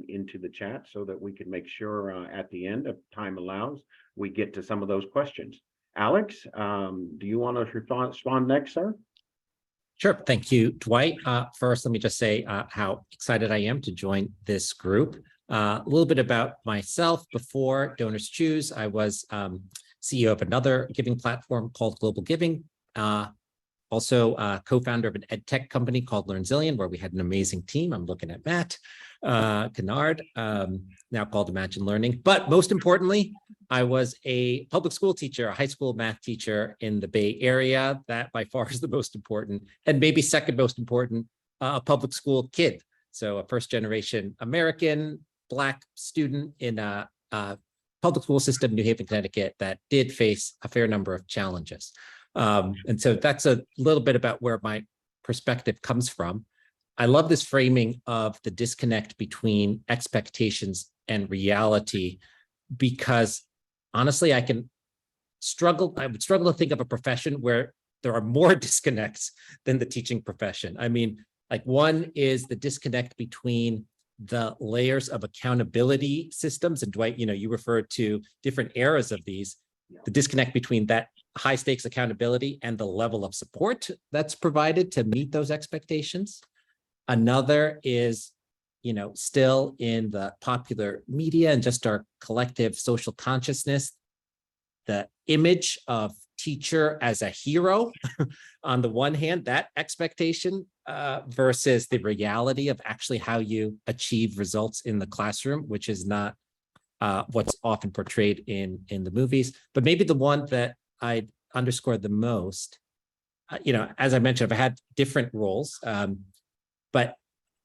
Speaker 4: into the chat so that we can make sure at the end, if time allows, we get to some of those questions. Alex, do you want to respond next, sir?
Speaker 7: Sure. Thank you, Dwight. First, let me just say how excited I am to join this group. A little bit about myself. Before Donors Choose, I was CEO of another giving platform called Global Giving. Also co-founder of an ed tech company called LearnZillion, where we had an amazing team. I'm looking at Matt, Canard, now called Imagine Learning. But most importantly, I was a public school teacher, a high school math teacher in the Bay Area. That by far is the most important, and maybe second most important, a public school kid. So a first generation American Black student in a public school system, New Haven, Connecticut, that did face a fair number of challenges. And so that's a little bit about where my perspective comes from. I love this framing of the disconnect between expectations and reality, because honestly, I would struggle to think of a profession where there are more disconnects than the teaching profession. I mean, like, one is the disconnect between the layers of accountability systems. And Dwight, you referred to different eras of these, the disconnect between that high stakes accountability and the level of support that's provided to meet those expectations. Another is, still in the popular media and just our collective social consciousness, the image of teacher as a hero on the one hand, that expectation versus the reality of actually how you achieve results in the classroom, which is not what's often portrayed in the movies. But maybe the one that I underscored the most, as I mentioned, I've had different roles, but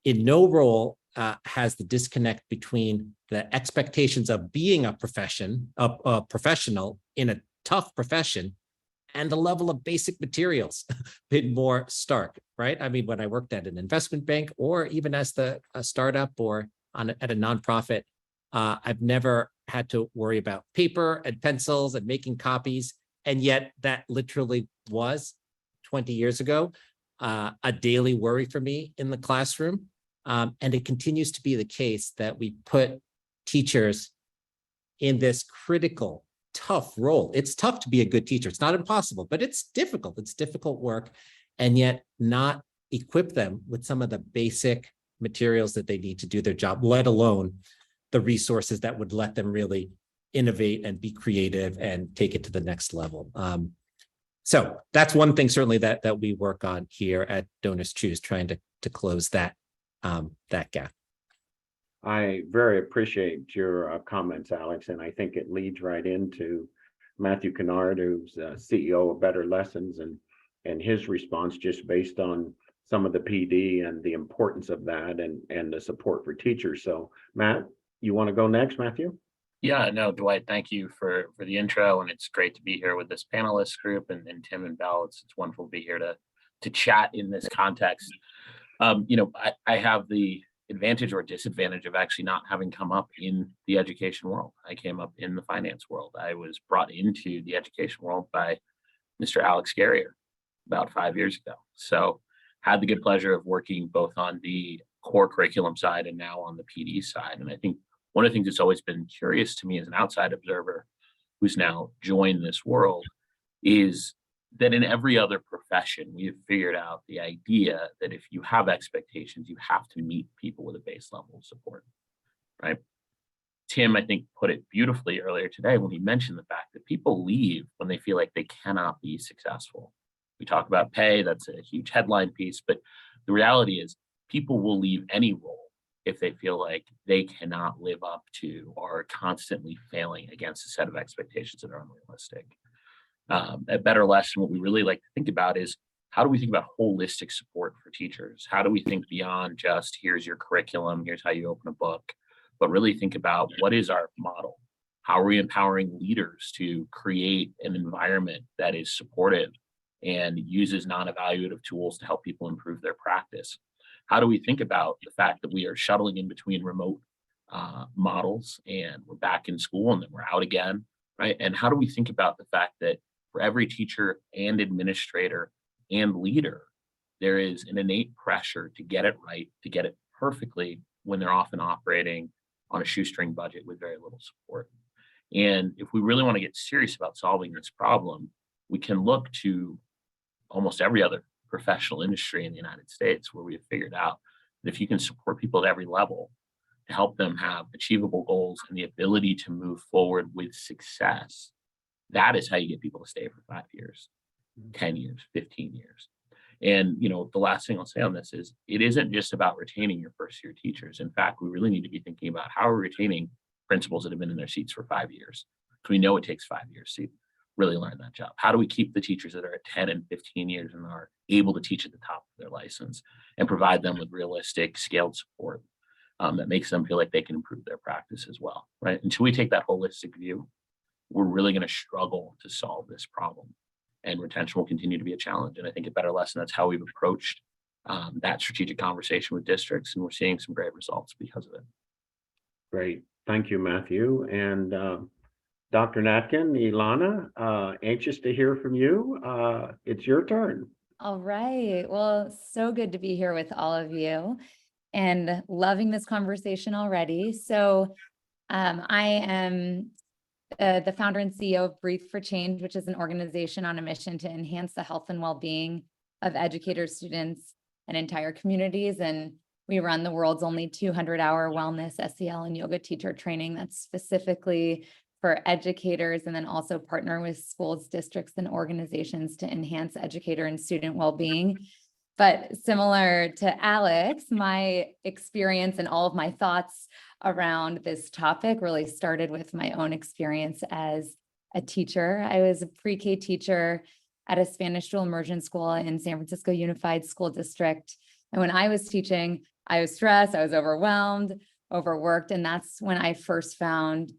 Speaker 7: in no role has the disconnect between the expectations of being a professional in a tough profession and the level of basic materials been more stark, right? I mean, when I worked at an investment bank or even as a startup or at a nonprofit, I've never had to worry about paper and pencils and making copies. And yet that literally was 20 years ago, a daily worry for me in the classroom. And it continues to be the case that we put teachers in this critical, tough role. It's tough to be a good teacher. It's not impossible, but it's difficult. It's difficult work, and yet not equip them with some of the basic materials that they need to do their job, let alone the resources that would let them really innovate and be creative and take it to the next level. So that's one thing certainly that we work on here at Donors Choose, trying to close that gap.
Speaker 4: I very appreciate your comments, Alex, and I think it leads right into Matthew Canard, who's CEO of Better Lessons, and his response just based on some of the PD and the importance of that and the support for teachers. So Matt, you want to go next, Matthew?
Speaker 8: Yeah, no, Dwight, thank you for the intro, and it's great to be here with this panelist group, and Tim and Belle. It's wonderful to be here to chat in this context. I have the advantage or disadvantage of actually not having come up in the education world. I came up in the finance world. I was brought into the education world by Mr. Alex Garrier about 5 years ago. So had the good pleasure of working both on the core curriculum side and now on the PD side. And I think one of the things that's always been curious to me as an outside observer who's now joined this world is that in every other profession, we have figured out the idea that if you have expectations, you have to meet people with a base level of support, right? Tim, I think, put it beautifully earlier today when he mentioned the fact that people leave when they feel like they cannot be successful. We talk about pay, that's a huge headline piece, but the reality is people will leave any role if they feel like they cannot live up to or are constantly failing against a set of expectations that are unrealistic. At Better Lesson, what we really like to think about is how do we think about holistic support for teachers? How do we think beyond just here's your curriculum, here's how you open a book, but really think about what is our model? How are we empowering leaders to create an environment that is supportive and uses non-evaluative tools to help people improve their practice? How do we think about the fact that we are shuttling in between remote models and we're back in school and then we're out again, right? And how do we think about the fact that for every teacher and administrator and leader, there is an innate pressure to get it right, to get it perfectly when they're often operating on a shoestring budget with very little support. And if we really want to get serious about solving this problem, we can look to almost every other professional industry in the United States where we have figured out that if you can support people at every level to help them have achievable goals and the ability to move forward with success, that is how you get people to stay for 5 years, 10 years, 15 years. And, the last thing I'll say on this is it isn't just about retaining your first year teachers. In fact, we really need to be thinking about how we're retaining principals that have been in their seats for 5 years. Because we know it takes 5 years to really learn that job. How do we keep the teachers that are at 10 and 15 years and are able to teach at the top of their license and provide them with realistic scaled support that makes them feel like they can improve their practice as well, right? Until we take that holistic view, we're really going to struggle to solve this problem, and retention will continue to be a challenge. And I think a Better Lesson, that's how we've approached that strategic conversation with districts, and we're seeing some great results because of it.
Speaker 4: Great, thank you, Matthew. And Dr. Natkin, Ilana, anxious to hear from you. It's your turn.
Speaker 9: All right. Well, so good to be here with all of you and loving this conversation already. So I am the founder and CEO of Breathe for Change, which is an organization on a mission to enhance the health and well-being of educators, students, and entire communities. And we run the world's only 200-hour wellness, SEL, and yoga teacher training that's specifically for educators, and then also partner with schools, districts, and organizations to enhance educator and student well-being. But similar to Alex, my experience and all of my thoughts around this topic really started with my own experience as a teacher. I was a pre-K teacher at a Spanish dual immersion school in San Francisco Unified School District. And when I was teaching, I was stressed, I was overwhelmed, overworked. And that's when I first found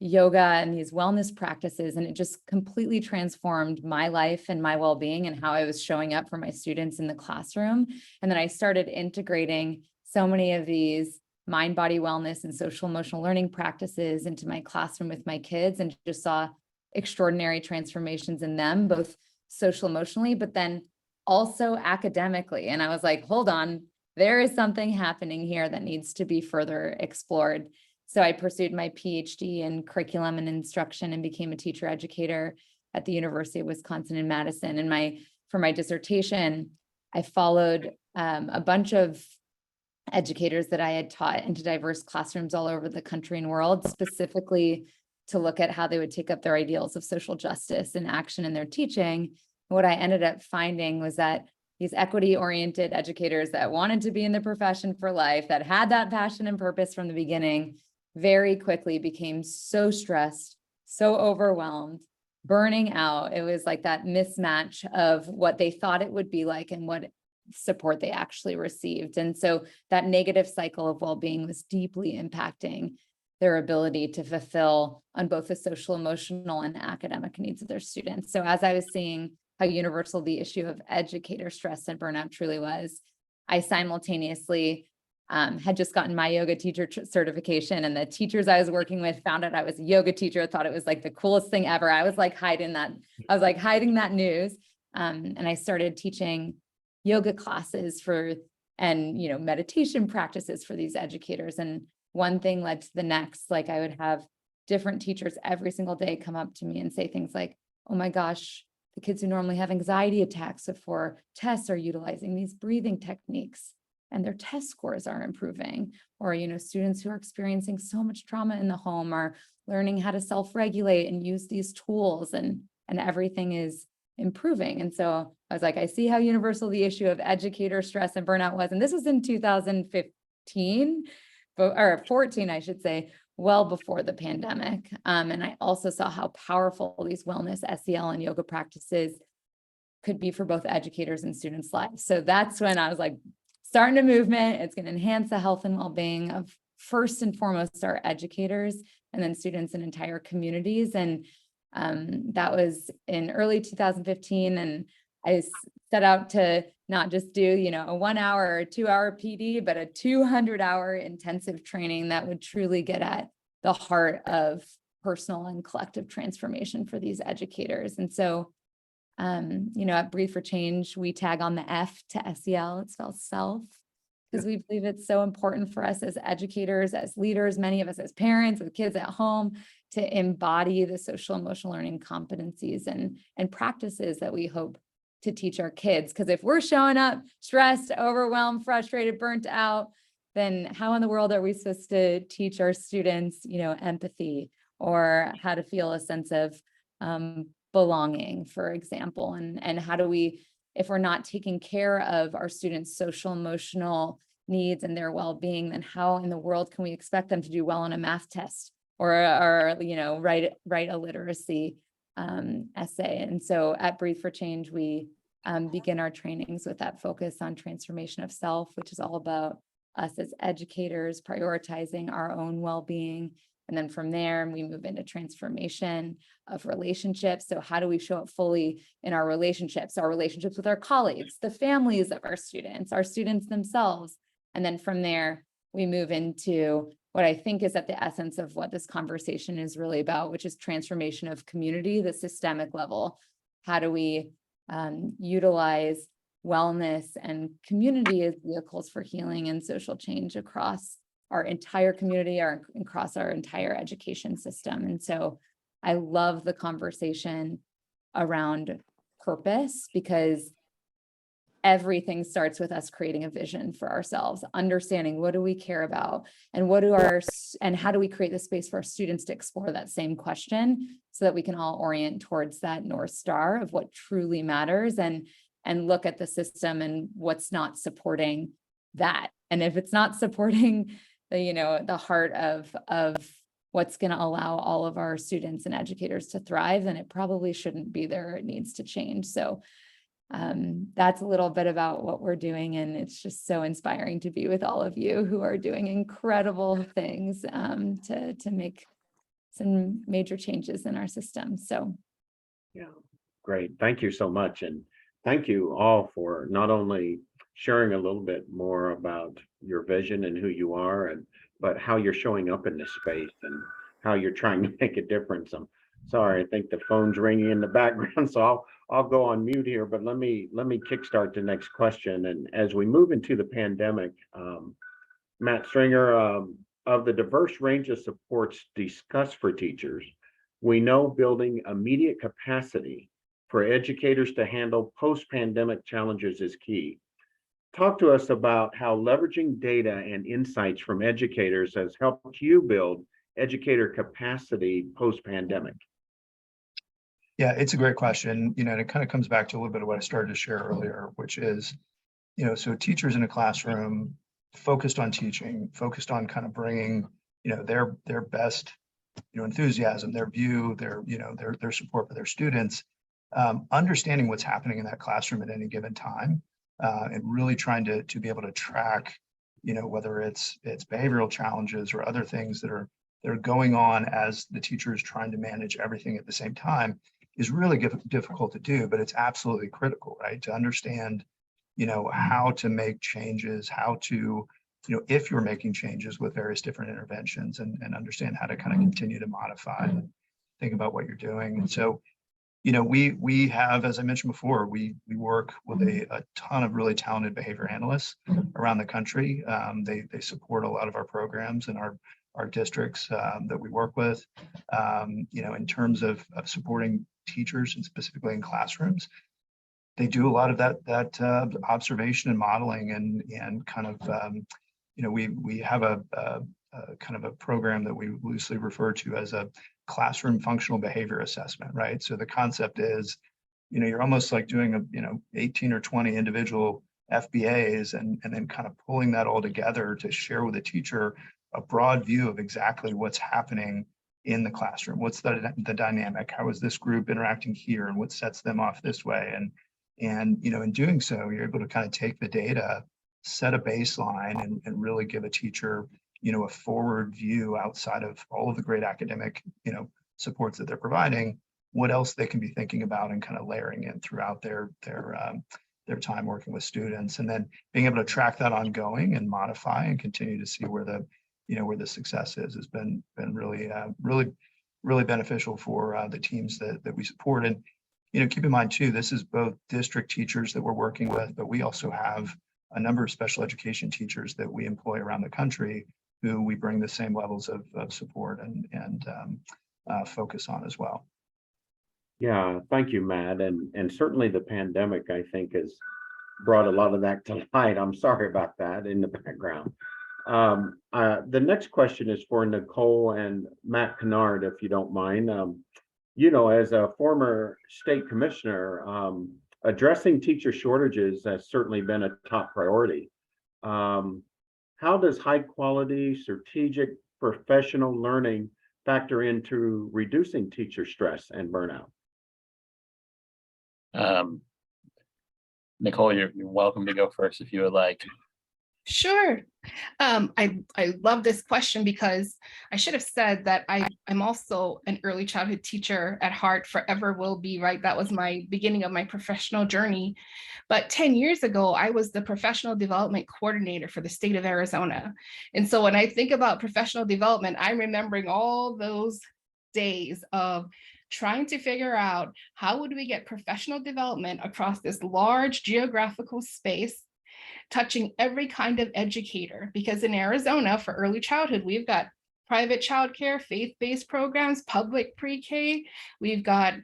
Speaker 9: yoga and these wellness practices, and it just completely transformed my life and my well-being and how I was showing up for my students in the classroom. And then I started integrating so many of these mind, body wellness and social emotional learning practices into my classroom with my kids, and just saw extraordinary transformations in them, both social emotionally, but then also academically. And I was like, hold on, there is something happening here that needs to be further explored. So I pursued my PhD in curriculum and instruction and became a teacher educator at the University of Wisconsin in Madison. And for my dissertation, I followed a bunch of educators that I had taught into diverse classrooms all over the country and world, specifically to look at how they would take up their ideals of social justice and action in their teaching. What I ended up finding was that these equity-oriented educators that wanted to be in the profession for life, that had that passion and purpose from the beginning, very quickly became so stressed, so overwhelmed, burning out. It was like that mismatch of what they thought it would be like and what support they actually received. And so that negative cycle of well-being was deeply impacting their ability to fulfill on both the social, emotional, and academic needs of their students. So as I was seeing how universal the issue of educator stress and burnout truly was, I simultaneously had just gotten my yoga teacher certification, and the teachers I was working with found out I was a yoga teacher, thought it was like the coolest thing ever. I was like hiding that news. And I started teaching yoga classes and meditation practices for these educators. And one thing led to the next. Like I would have different teachers every single day come up to me and say things like, oh my gosh, the kids who normally have anxiety attacks before tests are utilizing these breathing techniques and their test scores are improving. Or, students who are experiencing so much trauma in the home are learning how to self-regulate and use these tools, and everything is improving. And so I was like, I see how universal the issue of educator stress and burnout was. And this was in 2015, or 14, I should say, well before the pandemic. And I also saw how powerful these wellness, SEL, and yoga practices could be for both educators and students' lives. So that's when I was like, starting a movement. It's going to enhance the health and well-being of, first and foremost, our educators, and then students and entire communities. And that was in early 2015. And I set out to not just do, a 1 hour or 2 hour PD, but a 200-hour intensive training that would truly get at the heart of personal and collective transformation for these educators. And so, at Breathe for Change, we tag on the F to SEL, it spells self, because we believe it's so important for us as educators, as leaders, many of us as parents with kids at home, to embody the social emotional learning competencies and practices that we hope to teach our kids. Because if we're showing up stressed, overwhelmed, frustrated, burnt out, then how in the world are we supposed to teach our students, empathy, or how to feel a sense of belonging, for example? And how do we, if we're not taking care of our students' social emotional needs and their well-being, then how in the world can we expect them to do well on a math test or write a literacy essay? And so at Breathe for Change, we begin our trainings with that focus on transformation of self, which is all about us as educators prioritizing our own well-being. And then from there, we move into transformation of relationships. So how do we show up fully in our relationships with our colleagues, the families of our students themselves. And then from there, we move into what I think is at the essence of what this conversation is really about, which is transformation of community, the systemic level. How do we utilize wellness and community as vehicles for healing and social change across our entire community, across our entire education system? And so I love the conversation around purpose, because everything starts with us creating a vision for ourselves, understanding what do we care about, and how do we create the space for our students to explore that same question, so that we can all orient towards that North Star of what truly matters, and look at the system and what's not supporting that. And if it's not supporting the heart of what's going to allow all of our students and educators to thrive, then it probably shouldn't be there. It needs to change. So that's a little bit about what we're doing. And it's just so inspiring to be with all of you who are doing incredible things to make some major changes in our system. So
Speaker 4: Yeah, great. Thank you so much. And thank you all for not only sharing a little bit more about your vision and who you are, and but how you're showing up in this space and how you're trying to make a difference. I'm sorry, I think the phone's ringing in the background, so I'll go on mute here, but let me kickstart the next question. And as we move into the pandemic, Matt Stringer, of the diverse range of supports discussed for teachers, we know building immediate capacity for educators to handle post-pandemic challenges is key. Talk to us about how leveraging data and insights from educators has helped you build educator capacity post-pandemic.
Speaker 6: Yeah, it's a great question. And it kind of comes back to a little bit of what I started to share earlier, which is, so teachers in a classroom focused on teaching, focused on kind of bringing, their best, enthusiasm, their view, their support for their students, understanding what's happening in that classroom at any given time, and really trying to be able to track, whether it's behavioral challenges or other things that are going on as the teacher is trying to manage everything at the same time, is really difficult to do, but it's absolutely critical, right? To understand, how to make changes, how to, if you're making changes with various different interventions, and understand how to kind of continue to modify and think about what you're doing. And so, we have, as I mentioned before, we work with a ton of really talented behavior analysts around the country. They support a lot of our programs and our districts that we work with, in terms of supporting teachers and specifically in classrooms. They do a lot of that observation and modeling, and kind of, we have a kind of a program that we loosely refer to as a classroom functional behavior assessment, right? So the concept is, you're almost like doing 18 or 20 individual FBAs, and then kind of pulling that all together to share with a teacher a broad view of exactly what's happening in the classroom. What's the dynamic? How is this group interacting here, and what sets them off this way? And in doing so, you're able to kind of take the data, set a baseline, and really give a teacher, a forward view outside of all of the great academic, supports that they're providing, what else they can be thinking about and kind of layering in throughout their time working with students, and then being able to track that ongoing and modify and continue to see where the success has been really beneficial for the teams that we support. And keep in mind too, this is both district teachers that we're working with, but we also have a number of special education teachers that we employ around the country who we bring the same levels of support and focus on as well.
Speaker 4: Yeah, thank you, Matt. And certainly the pandemic, I think, has brought a lot of that to light. I'm sorry about that in the background. The next question is for Nicole and Matt Canard, if you don't mind. As a former state commissioner, addressing teacher shortages has certainly been a top priority. How does high quality, strategic, professional learning factor into reducing teacher stress and burnout?
Speaker 8: Nicole, you're welcome to go first if you would like.
Speaker 5: Sure. I love this question because I should have said that I'm also an early childhood teacher at heart, forever will be, right? That was my beginning of my professional journey. But 10 years ago, I was the professional development coordinator for the state of Arizona. And so when I think about professional development, I'm remembering all those days of trying to figure out how would we get professional development across this large geographical space, touching every kind of educator, because in Arizona for early childhood, we've got private childcare, faith-based programs, public pre-K, we've got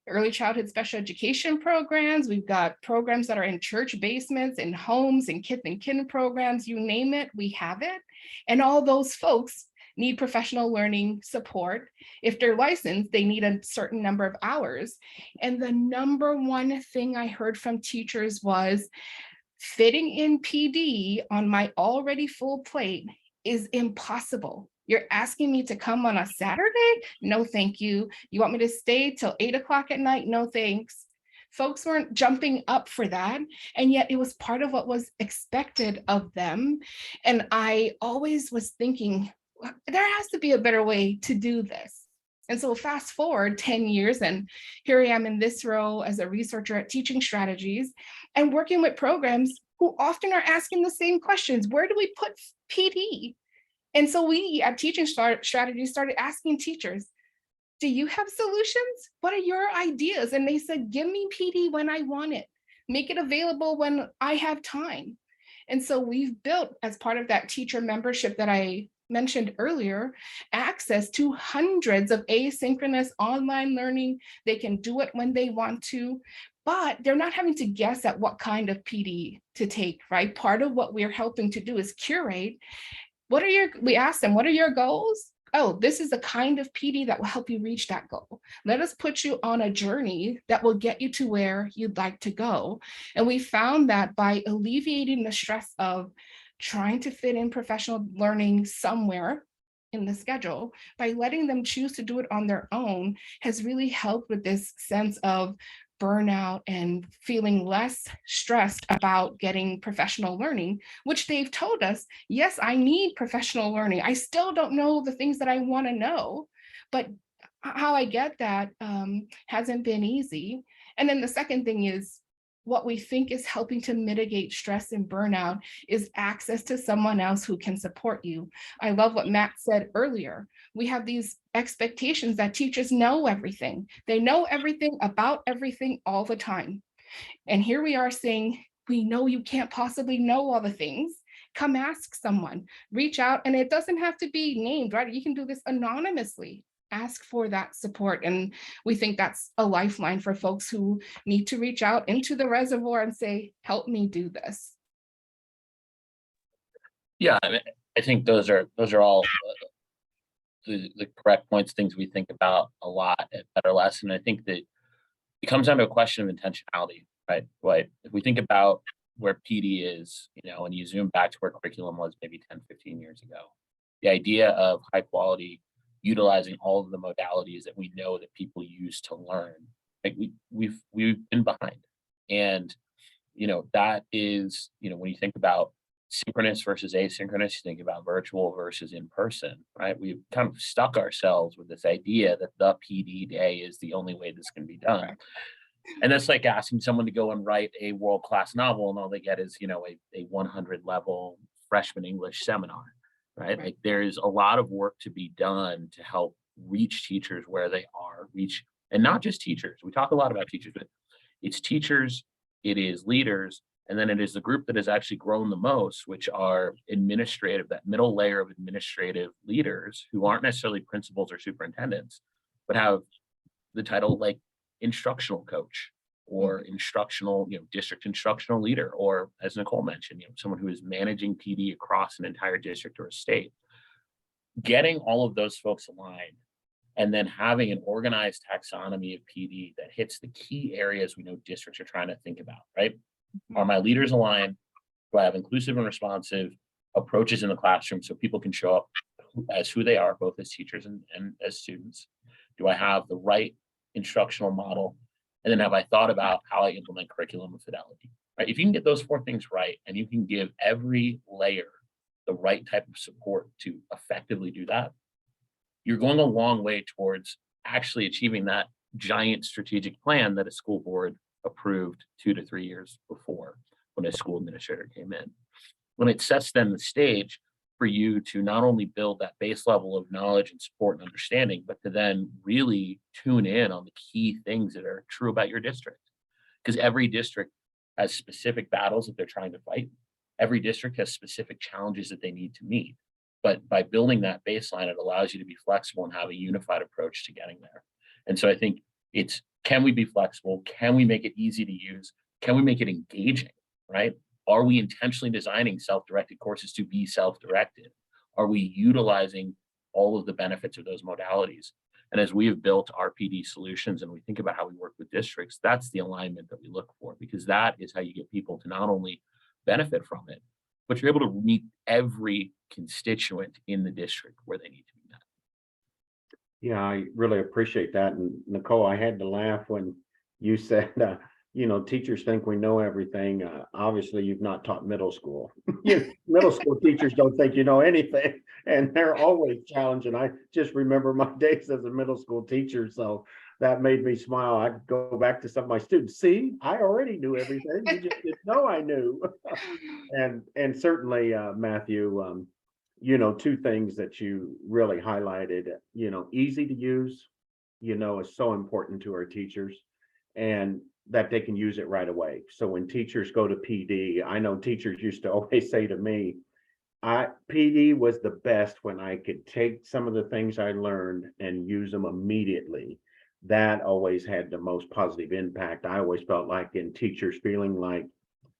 Speaker 5: early childhood special education programs, we've got programs that are in church basements, in homes, and kith and kin programs, you name it, we have it. And all those folks need professional learning support. If they're licensed, they need a certain number of hours. And the number one thing I heard from teachers was, fitting in PD on my already full plate is impossible. You're asking me to come on a Saturday? No, thank you. You want me to stay till 8 o'clock at night? No, thanks. Folks weren't jumping up for that. And yet it was part of what was expected of them. And I always was thinking, there has to be a better way to do this. And so fast forward 10 years, and here I am in this role as a researcher at Teaching Strategies and working with programs who often are asking the same questions. Where do we put PD? And so we at Teaching Strategies started asking teachers, do you have solutions? What are your ideas? And they said, give me PD when I want it. Make it available when I have time. And so we've built, as part of that teacher membership that I mentioned earlier, access to hundreds of asynchronous online learning. They can do it when they want to, but they're not having to guess at what kind of PD to take, right? Part of what we're helping to do is curate. We ask them, what are your goals? Oh, this is the kind of PD that will help you reach that goal. Let us put you on a journey that will get you to where you'd like to go. And we found that by alleviating the stress of trying to fit in professional learning somewhere in the schedule, by letting them choose to do it on their own, has really helped with this sense of burnout and feeling less stressed about getting professional learning, which they've told us, yes, I need professional learning. I still don't know the things that I want to know, but how I get that hasn't been easy. And then the second thing is, what we think is helping to mitigate stress and burnout is access to someone else who can support you. I love what Matt said earlier. We have these expectations that teachers know everything. They know everything about everything all the time. And here we are saying, we know you can't possibly know all the things. Come ask someone, reach out, and it doesn't have to be named, right? You can do this anonymously. Ask for that support. And we think that's a lifeline for folks who need to reach out into the reservoir and say, help me do this.
Speaker 8: Yeah, I mean, I think those are all the correct points, things we think about a lot at Better Less. And I think that it comes down to a question of intentionality, right? Like, if we think about where PD is, and you zoom back to where curriculum was maybe 10, 15 years ago, the idea of high quality, utilizing all of the modalities that we know that people use to learn, like we've been behind. And that is, when you think about synchronous versus asynchronous, you think about virtual versus in person, right? We've kind of stuck ourselves with this idea that the PD day is the only way this can be done. And that's like asking someone to go and write a world-class novel, and all they get is a 100 level freshman English seminar. Right? Like, there's a lot of work to be done to help reach teachers where they are, and not just teachers. We talk a lot about teachers, but it's teachers, it is leaders, and then it is the group that has actually grown the most, which are administrative, that middle layer of administrative leaders who aren't necessarily principals or superintendents, but have the title like instructional coach or instructional, district instructional leader, or as Nicole mentioned, someone who is managing PD across an entire district or a state. Getting all of those folks aligned and then having an organized taxonomy of PD that hits the key areas we know districts are trying to think about, right? Are my leaders aligned? Do I have inclusive and responsive approaches in the classroom so people can show up as who they are, both as teachers and as students? Do I have the right instructional model? And then have I thought about how I implement curriculum with fidelity, right? If you can get those four things right, and you can give every layer the right type of support to effectively do that, you're going a long way towards actually achieving that giant strategic plan that a school board approved 2 to 3 years before, when a school administrator came in. When it sets then the stage for you to not only build that base level of knowledge and support and understanding, but to then really tune in on the key things that are true about your district. Because every district has specific battles that they're trying to fight. Every district has specific challenges that they need to meet. But by building that baseline, it allows you to be flexible and have a unified approach to getting there. And so I think it's, can we be flexible? Can we make it easy to use? Can we make it engaging, right? Are we intentionally designing self-directed courses to be self-directed? Are we utilizing all of the benefits of those modalities? And as we have built our PD solutions and we think about how we work with districts, that's the alignment that we look for, because that is how you get people to not only benefit from it, but you're able to meet every constituent in the district where they need to be met.
Speaker 4: Yeah, I really appreciate that. And Nicole, I had to laugh when you said teachers think we know everything. Obviously, you've not taught middle school. Middle school teachers don't think you know anything, and they're always challenging. I just remember my days as a middle school teacher, so that made me smile. I'd go back to some of my students. See, I already knew everything. You just didn't know I knew. and certainly, Matthew, two things that you really highlighted. Easy to use, is so important to our teachers, and that they can use it right away. So when teachers go to PD, I know teachers used to always say to me, PD was the best when I could take some of the things I learned and use them immediately. That always had the most positive impact. I always felt like in teachers feeling like,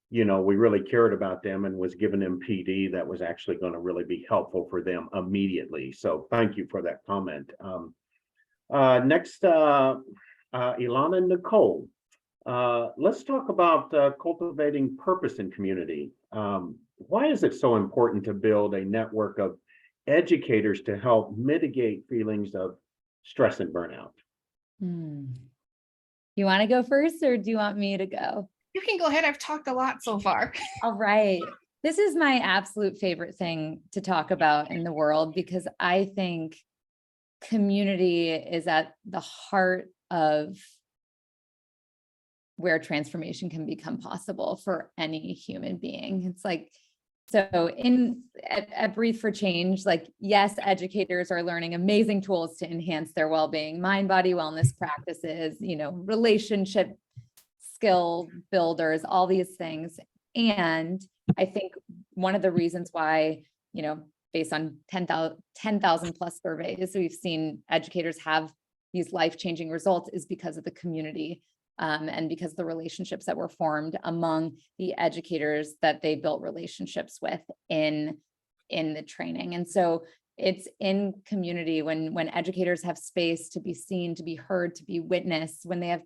Speaker 4: we really cared about them and was giving them PD that was actually going to really be helpful for them immediately. So thank you for that comment. Next, Ilana and Nicole. Let's talk about cultivating purpose in community. Why is it so important to build a network of educators to help mitigate feelings of stress and burnout?
Speaker 9: You want to go first, or do you want me to go?
Speaker 5: You can go ahead. I've talked a lot so far.
Speaker 9: All right. This is my absolute favorite thing to talk about in the world, because I think community is at the heart of where transformation can become possible for any human being. It's like, so at Breathe for Change, like, yes, educators are learning amazing tools to enhance their well-being, mind, body wellness practices, relationship skill builders, all these things. And I think one of the reasons why, based on 10,000 plus surveys, we've seen educators have these life-changing results is because of the community. And because the relationships that were formed among the educators that they built relationships with in the training. And so it's in community when educators have space to be seen, to be heard, to be witnessed, when they have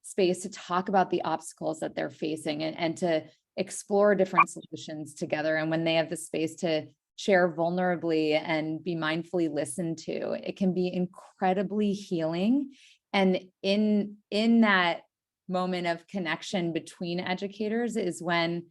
Speaker 9: space to talk about the obstacles that they're facing and to explore different solutions together. And when they have the space to share vulnerably and be mindfully listened to, it can be incredibly healing. And in that moment of connection between educators is when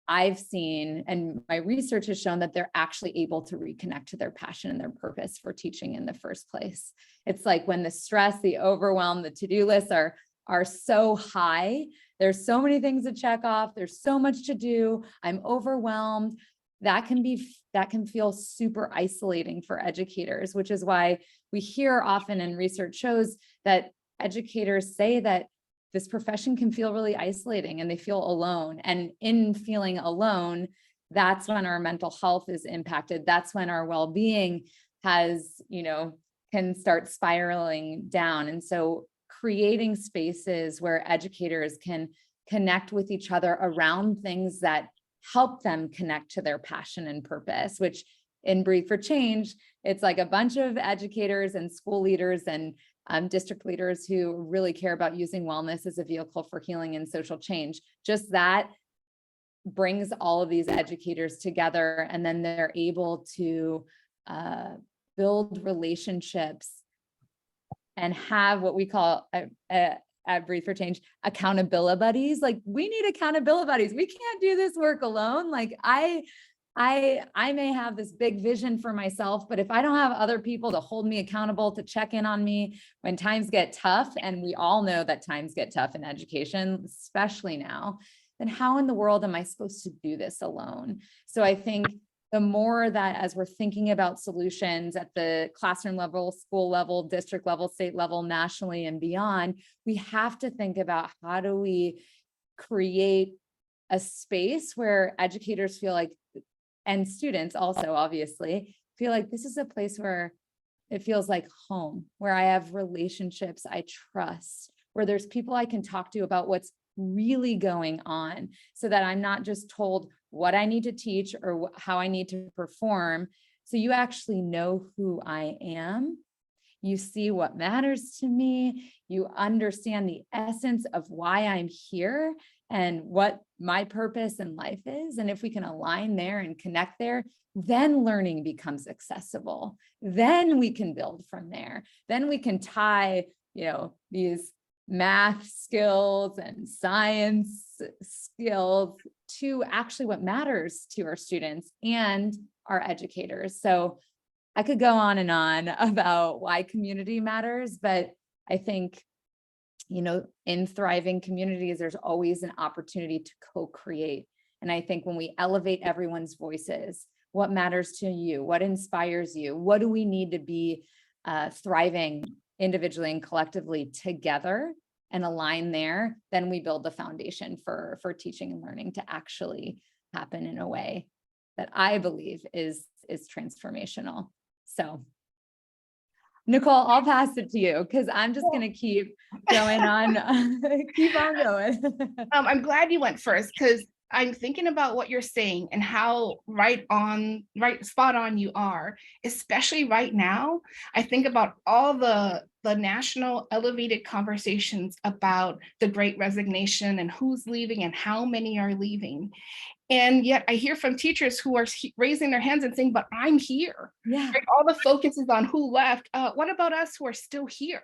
Speaker 9: I've seen, and my research has shown that they're actually able to reconnect to their passion and their purpose for teaching in the first place. It's like when the stress, the overwhelm, the to-do lists are so high, there's so many things to check off, there's so much to do, I'm overwhelmed. That can feel super isolating for educators, which is why we hear often, and research shows that educators say that this profession can feel really isolating and they feel alone. And in feeling alone, that's when our mental health is impacted. That's when our well-being can start spiraling down. And so creating spaces where educators can connect with each other around things that help them connect to their passion and purpose, which in Breathe for Change, it's like a bunch of educators and school leaders and district leaders who really care about using wellness as a vehicle for healing and social change. Just that brings all of these educators together, and then they're able to build relationships and have what we call at Breathe for Change accountability buddies. Like, we need accountability buddies. We can't do this work alone. Like, I may have this big vision for myself, but if I don't have other people to hold me accountable, to check in on me when times get tough, and we all know that times get tough in education, especially now, then how in the world am I supposed to do this alone? So I think the more that, as we're thinking about solutions at the classroom level, school level, district level, state level, nationally and beyond, we have to think about how do we create a space where educators feel like, and students also obviously feel like this is a place where it feels like home, where I have relationships I trust, where there's people I can talk to about what's really going on, so that I'm not just told what I need to teach or how I need to perform. So you actually know who I am. You see what matters to me. You understand the essence of why I'm here and what my purpose in life is. And if we can align there and connect there, then learning becomes accessible. Then we can build from there. Then we can tie, these math skills and science skills to actually what matters to our students and our educators. So I could go on and on about why community matters, but I think, you know, in thriving communities, there's always an opportunity to co-create. And I think when we elevate everyone's voices, what matters to you, what inspires you, what do we need to be thriving individually and collectively together and align there, then we build the foundation for teaching and learning to actually happen in a way that I believe is transformational. So Nicole, I'll pass it to you because I'm just going to keep going on, keep on going.
Speaker 5: I'm glad you went first because I'm thinking about what you're saying and how spot on you are, especially right now. I think about all the national elevated conversations about the Great Resignation and who's leaving and how many are leaving. And yet I hear from teachers who are raising their hands and saying, but I'm here.
Speaker 9: Yeah.
Speaker 5: Right? All the focus is on who left. What about us who are still here?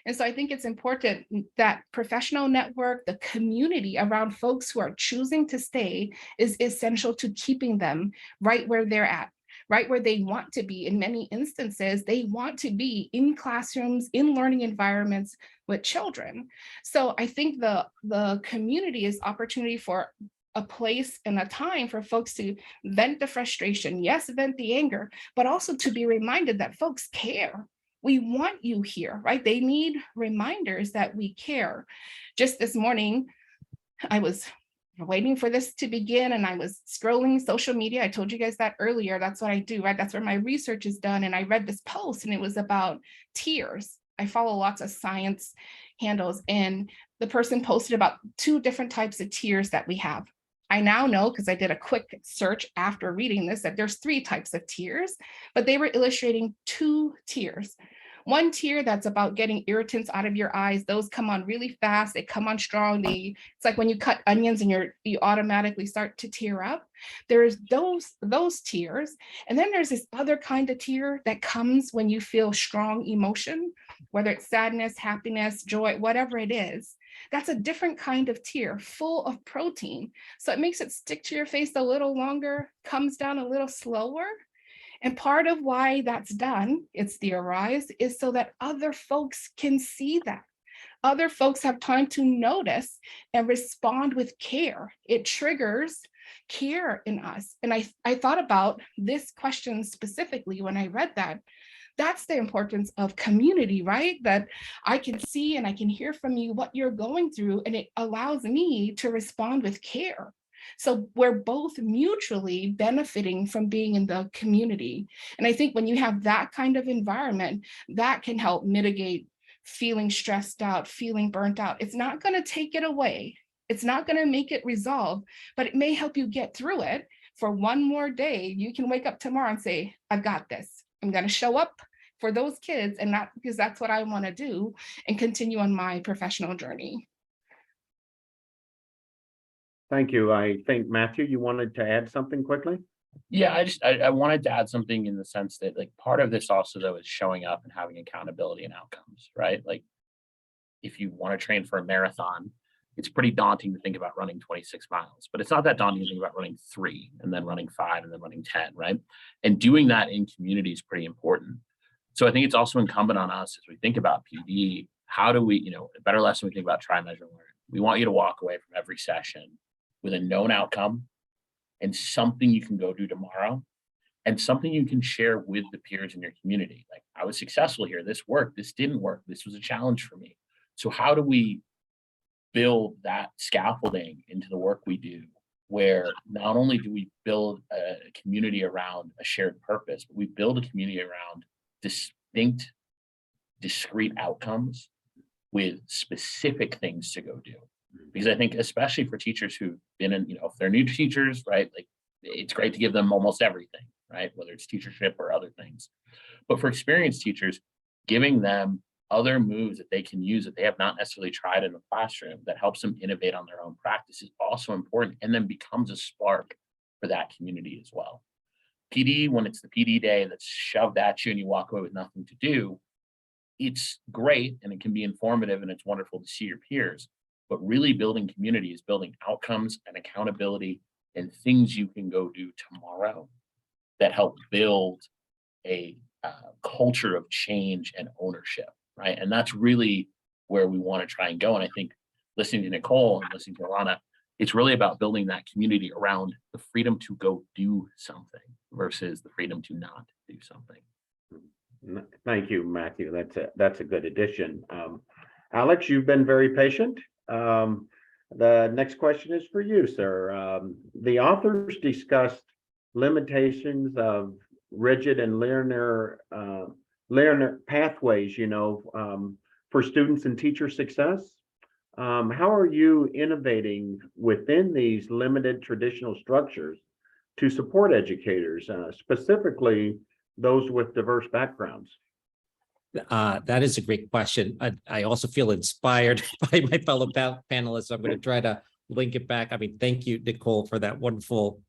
Speaker 5: And so I think it's important that professional network, the community around folks who are choosing to stay is essential to keeping them right where they're at, right where they want to be. In many instances, they want to be in classrooms, in learning environments with children. So I think the community is opportunity for a place and a time for folks to vent the frustration, yes, vent the anger, but also to be reminded that folks care. We want you here, right? They need reminders that we care. Just this morning, I was waiting for this to begin and I was scrolling social media. I told you guys that earlier. That's what I do, right? That's where my research is done. And I read this post and it was about tears. I follow lots of science handles and the person posted about 2 different types of tears that we have. I now know, because I did a quick search after reading this, that there's 3 types of tears, but they were illustrating 2 tears. One tear that's about getting irritants out of your eyes. Those come on really fast. They come on strong. It's like when you cut onions and you automatically start to tear up. There's those tears. And then there's this other kind of tear that comes when you feel strong emotion, whether it's sadness, happiness, joy, whatever it is. That's a different kind of tear, full of protein. So it makes it stick to your face a little longer, comes down a little slower. And part of why that's done, it's theorized, is so that other folks can see that. Other folks have time to notice and respond with care. It triggers care in us. And I thought about this question specifically when I read that. That's the importance of community, right? That I can see and I can hear from you what you're going through, and it allows me to respond with care. So we're both mutually benefiting from being in the community. And I think when you have that kind of environment, that can help mitigate feeling stressed out, feeling burnt out. It's not going to take it away. It's not going to make it resolve, but it may help you get through it for one more day. You can wake up tomorrow and say, I've got this. I'm going to show up for those kids, and not because that's what I want to do, and continue on my professional journey.
Speaker 4: Thank you. I think, Matthew, you wanted to add something quickly?
Speaker 8: Yeah, I wanted to add something in the sense that like part of this also though is showing up and having accountability and outcomes, right? Like if you want to train for a marathon, it's pretty daunting to think about running 26 miles, but it's not that daunting to think about running 3 and then running 5 and then running 10, right? And doing that in community is pretty important. So I think it's also incumbent on us as we think about PD, how do we, a better lesson we think about try, measure, learn. We want you to walk away from every session with a known outcome and something you can go do tomorrow and something you can share with the peers in your community. Like, I was successful here, this worked, this didn't work, this was a challenge for me. So how do we build that scaffolding into the work we do, where not only do we build a community around a shared purpose, but we build a community around distinct, discrete outcomes with specific things to go do. Because I think, especially for teachers who've been in, if they're new teachers, right, like it's great to give them almost everything, right, whether it's teachership or other things. But for experienced teachers, giving them other moves that they can use that they have not necessarily tried in the classroom that helps them innovate on their own practice is also important, and then becomes a spark for that community as well. PD, when it's the PD day that's shoved at you and you walk away with nothing to do, it's great and it can be informative and it's wonderful to see your peers, but really building community is building outcomes and accountability and things you can go do tomorrow that help build a culture of change and ownership, right? And that's really where we want to try and go. And I think listening to Nicole and listening to Alana, it's really about building that community around the freedom to go do something versus the freedom to not do something.
Speaker 4: Thank you, Matthew. That's a good addition. Alex, you've been very patient. The next question is for you, sir. The authors discussed limitations of rigid and linear pathways, for students and teacher success. How are you innovating within these limited traditional structures to support educators, specifically those with diverse backgrounds?
Speaker 7: That is a great question. I also feel inspired by my fellow panelists. I'm going to try to link it back. I mean, thank you, Nicole, for that wonderful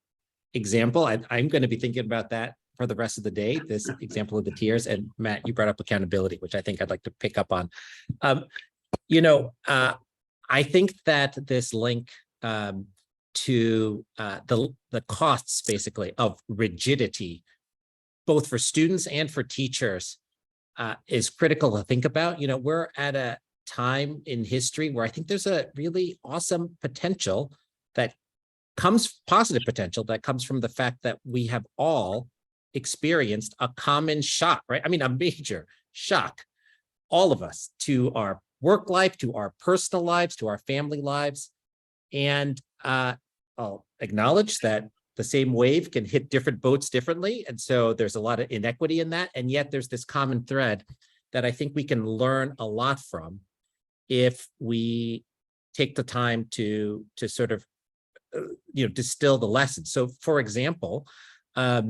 Speaker 7: example. I'm going to be thinking about that for the rest of the day, this example of the tiers. And Matt, you brought up accountability, which I think I'd like to pick up on. I think that this link to the costs, basically, of rigidity, both for students and for teachers, is critical to think about. We're at a time in history where I think there's a really awesome potential positive potential that comes from the fact that we have all experienced a common shock, right? I mean, a major shock, all of us, to our work life, to our personal lives, to our family lives. And I'll acknowledge that the same wave can hit different boats differently. And so there's a lot of inequity in that. And yet there's this common thread that I think we can learn a lot from if we take the time to sort of, distill the lessons. So for example, at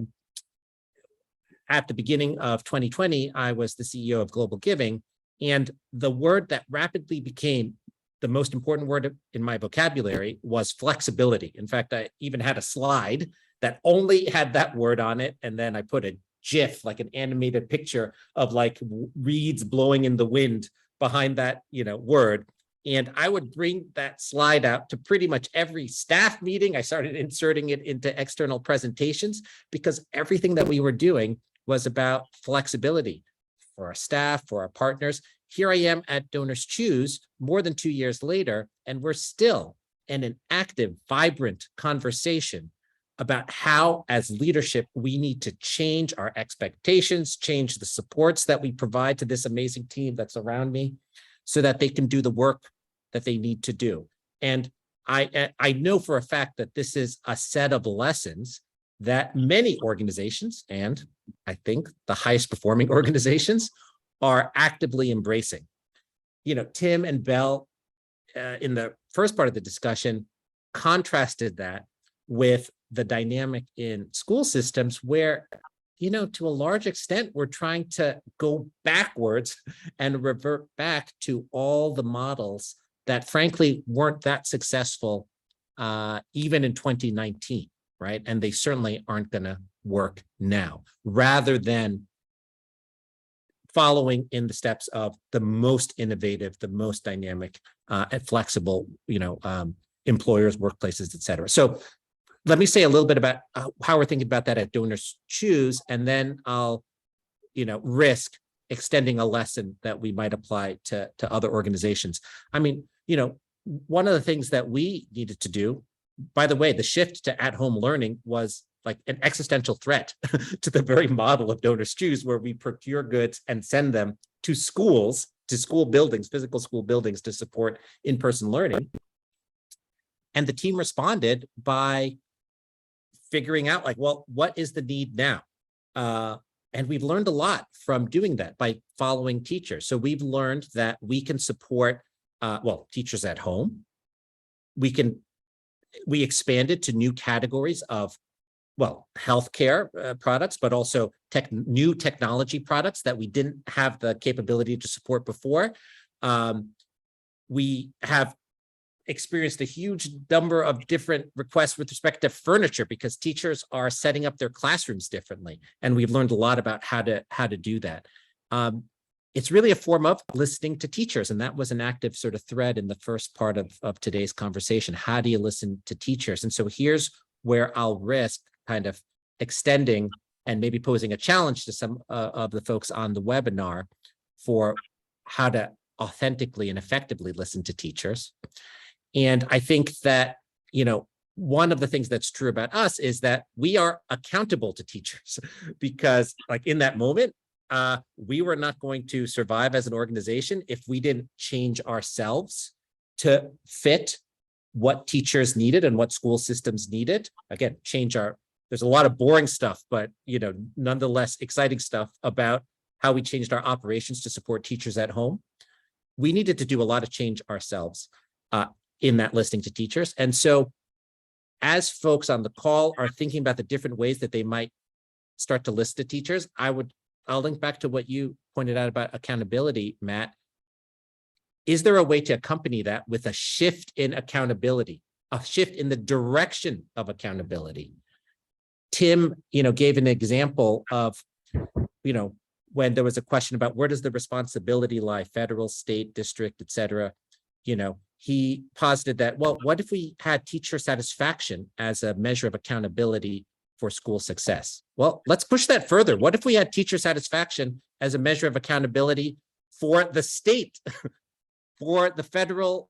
Speaker 7: the beginning of 2020, I was the CEO of Global Giving, and the word that rapidly became the most important word in my vocabulary was flexibility. In fact, I even had a slide that only had that word on it. And then I put a GIF, like an animated picture of like reeds blowing in the wind behind that, word. And I would bring that slide out to pretty much every staff meeting. I started inserting it into external presentations because everything that we were doing was about flexibility for our staff, for our partners. Here I am at Donors Choose more than 2 years later, and we're still in an active, vibrant conversation about how, as leadership, we need to change our expectations, change the supports that we provide to this amazing team that's around me so that they can do the work that they need to do. And I know for a fact that this is a set of lessons that many organizations, and I think the highest performing organizations, are actively embracing. Tim and Belle, in the first part of the discussion, contrasted that with the dynamic in school systems where, to a large extent, we're trying to go backwards and revert back to all the models that frankly weren't that successful even in 2019, right? And they certainly aren't going to work now, rather than following in the steps of the most innovative, the most dynamic and flexible, employers, workplaces, et cetera. So let me say a little bit about how we're thinking about that at Donors Choose, and then I'll, risk extending a lesson that we might apply to other organizations. I mean, one of the things that we needed to do, by the way, the shift to at-home learning was like an existential threat to the very model of Donors Choose, where we procure goods and send them to schools, to school buildings, physical school buildings, to support in-person learning. And the team responded by figuring out what is the need now? And we've learned a lot from doing that by following teachers. So we've learned that we can support, teachers at home. We expanded to new categories of, healthcare products, but also new technology products that we didn't have the capability to support before. We have experienced a huge number of different requests with respect to furniture because teachers are setting up their classrooms differently. And we've learned a lot about how to do that. it's really a form of listening to teachers. And that was an active sort of thread in the first part of today's conversation. How do you listen to teachers? And so here's where I'll risk kind of extending and maybe posing a challenge to some of the folks on the webinar for how to authentically and effectively listen to teachers. And I think that, one of the things that's true about us is that we are accountable to teachers because like in that moment, we were not going to survive as an organization if we didn't change ourselves to fit what teachers needed and what school systems needed. Again, there's a lot of boring stuff, but nonetheless exciting stuff about how we changed our operations to support teachers at home. We needed to do a lot of change ourselves in that listening to teachers. And so as folks on the call are thinking about the different ways that they might start to listen to teachers, I'll link back to what you pointed out about accountability, Matt. Is there a way to accompany that with a shift in accountability, a shift in the direction of accountability? Tim, gave an example of, when there was a question about where does the responsibility lie, federal, state, district, et cetera, he posited that, well, what if we had teacher satisfaction as a measure of accountability for school success? Well, let's push that further. What if we had teacher satisfaction as a measure of accountability for the state, for the federal,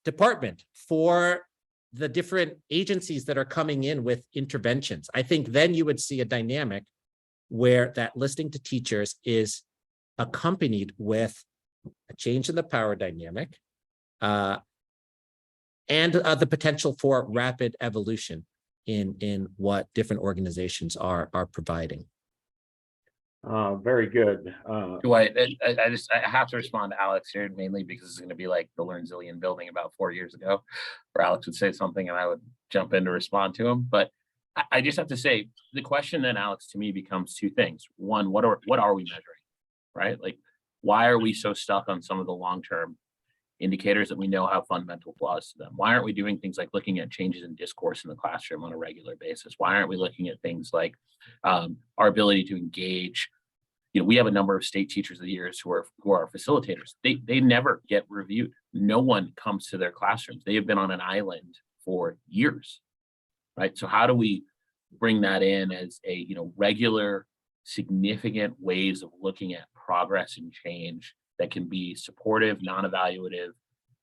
Speaker 7: department, for the different agencies that are coming in with interventions? I think then you would see a dynamic where that listening to teachers is accompanied with a change in the power dynamic and the potential for rapid evolution in what different organizations are providing.
Speaker 4: Very good.
Speaker 8: Dwight, I have to respond to Alex here, mainly because it's going to be like the Learn Zillion building about 4 years ago, where Alex would say something and I would jump in to respond to him. But I just have to say, the question then, Alex, to me becomes two things. One, what are we measuring, right? Like, why are we so stuck on some of the long-term indicators that we know have fundamental flaws to them? Why aren't we doing things like looking at changes in discourse in the classroom on a regular basis? Why aren't we looking at things like our ability to engage? We have a number of state teachers of the years who are facilitators. They never get reviewed. No one comes to their classrooms. They have been on an island for years, right? So how do we bring that in as a regular, significant ways of looking at progress and change that can be supportive, non-evaluative,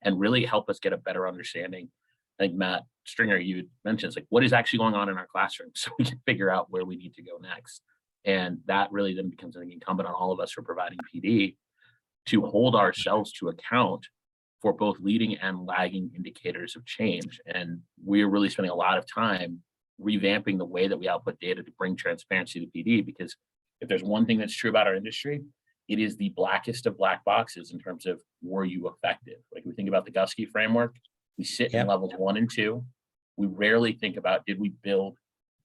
Speaker 8: and really help us get a better understanding? I think Matt Stringer, you mentioned, like, what is actually going on in our classroom so we can figure out where we need to go next. And that really then becomes an incumbent on all of us who are providing PD to hold ourselves to account for both leading and lagging indicators of change. And we're really spending a lot of time revamping the way that we output data to bring transparency to PD, because if there's one thing that's true about our industry, it is the blackest of black boxes in terms of, were you effective? Like, we think about the Gusky framework, we sit in levels 1 and 2. We rarely think about, did we build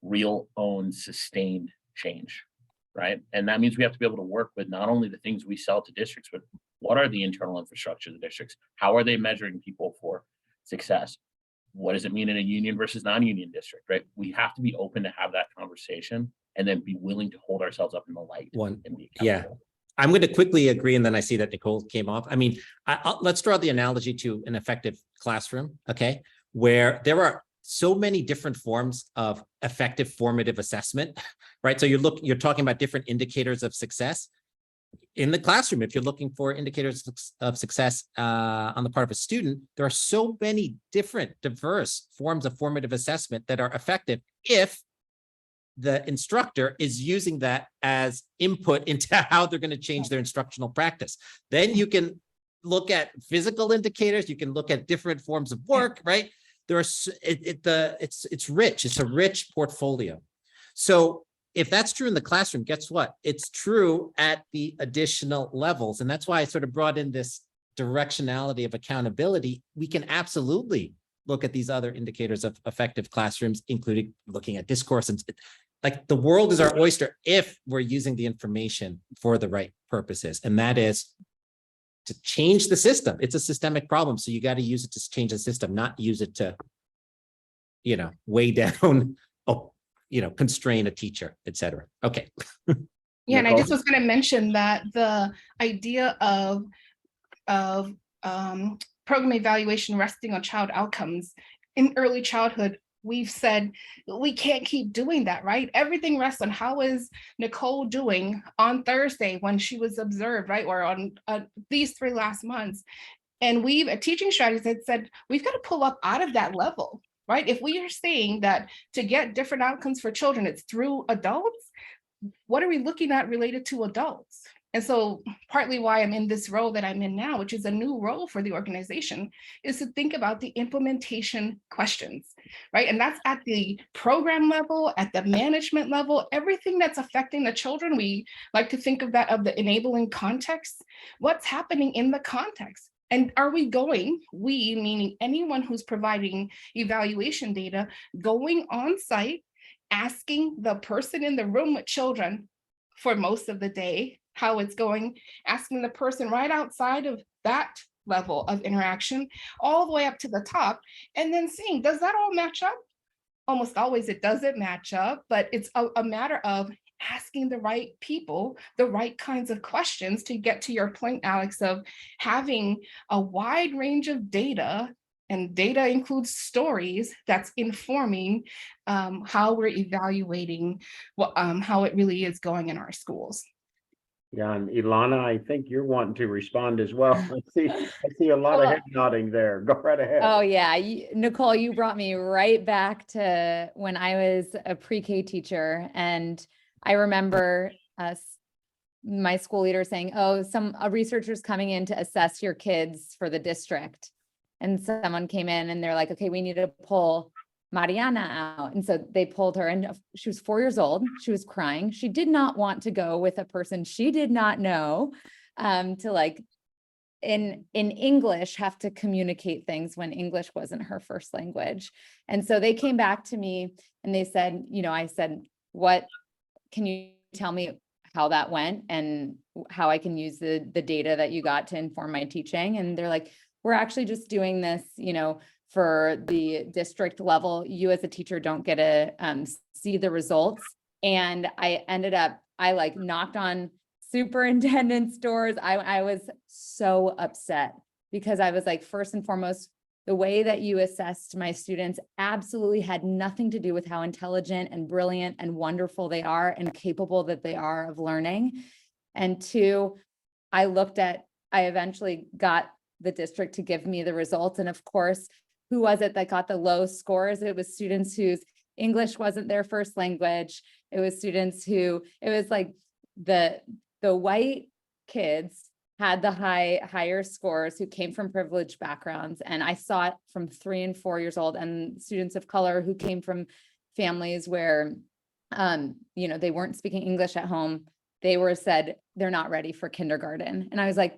Speaker 8: real owned sustained change, right? And that means we have to be able to work with not only the things we sell to districts, but what are the internal infrastructure of the districts? How are they measuring people for success? What does it mean in a union versus non-union district, right? We have to be open to have that conversation and then be willing to hold ourselves up in the light. And be accountable.
Speaker 7: I'm going to quickly agree, and then I see that Nicole came off. I mean, let's draw the analogy to an effective classroom, okay, where there are so many different forms of effective formative assessment, right? So you're talking about different indicators of success in the classroom. If you're looking for indicators of success on the part of a student, there are so many different diverse forms of formative assessment that are effective if the instructor is using that as input into how they're going to change their instructional practice. Then you can look at physical indicators, you can look at different forms of work, right? It's rich. It's a rich portfolio. So if that's true in the classroom, guess what? It's true at the additional levels. And that's why I sort of brought in this directionality of accountability. We can absolutely look at these other indicators of effective classrooms, including looking at discourse. And like, the world is our oyster if we're using the information for the right purposes. And that is to change the system. It's a systemic problem. So you got to use it to change the system, not use it to, weigh down, constrain a teacher, et cetera. Okay.
Speaker 5: Yeah, and I
Speaker 4: Nicole?
Speaker 5: just was going to mention that the idea of program evaluation resting on child outcomes in early childhood, we've said we can't keep doing that, right? Everything rests on how is Nicole doing on Thursday when she was observed, right? Or on these 3 last months. And we've, at Teaching Strategies, had said we've got to pull up out of that level, right? If we are saying that to get different outcomes for children, it's through adults, what are we looking at related to adults? And so partly why I'm in this role that I'm in now, which is a new role for the organization, is to think about the implementation questions, right? And that's at the program level, at the management level, everything that's affecting the children. We like to think of that of the enabling context. What's happening in the context? And are we going, we meaning anyone who's providing evaluation data, going on site, asking the person in the room with children for most of the day how it's going, asking the person right outside of that level of interaction, all the way up to the top, and then seeing, does that all match up? Almost always it doesn't match up, but it's a matter of asking the right people, the right kinds of questions to get to your point, Alex, of having a wide range of data, and data includes stories that's informing how we're evaluating how it really is going in our schools.
Speaker 4: Yeah, and Ilana, I think you're wanting to respond as well. I see a lot of head nodding there. Go right ahead.
Speaker 9: Oh yeah, Nicole, you brought me right back to when I was a pre-K teacher, and I remember my school leader saying, "Oh, a researcher's coming in to assess your kids for the district," and someone came in and they're like, "Okay, we need to pull Mariana out," and so they pulled her, and she was 4 years old. She was crying. She did not want to go with a person she did not know to like. In English have to communicate things when English wasn't her first language. And so they came back to me and they said, I said, "What can you tell me how that went and how I can use the data that you got to inform my teaching?" And they're like, "We're actually just doing this, for the district level. You as a teacher don't get to see the results." And I like knocked on superintendent's doors. I was so upset because I was like, first and foremost, the way that you assessed my students absolutely had nothing to do with how intelligent and brilliant and wonderful they are and capable that they are of learning. And two, I eventually got the district to give me the results. And of course, who was it that got the low scores? It was students whose English wasn't their first language. It was students it was like the white kids had the higher scores who came from privileged backgrounds. And I saw it from 3 and 4 years old, and students of color who came from families where, they weren't speaking English at home. They were said they're not ready for kindergarten. And I was like,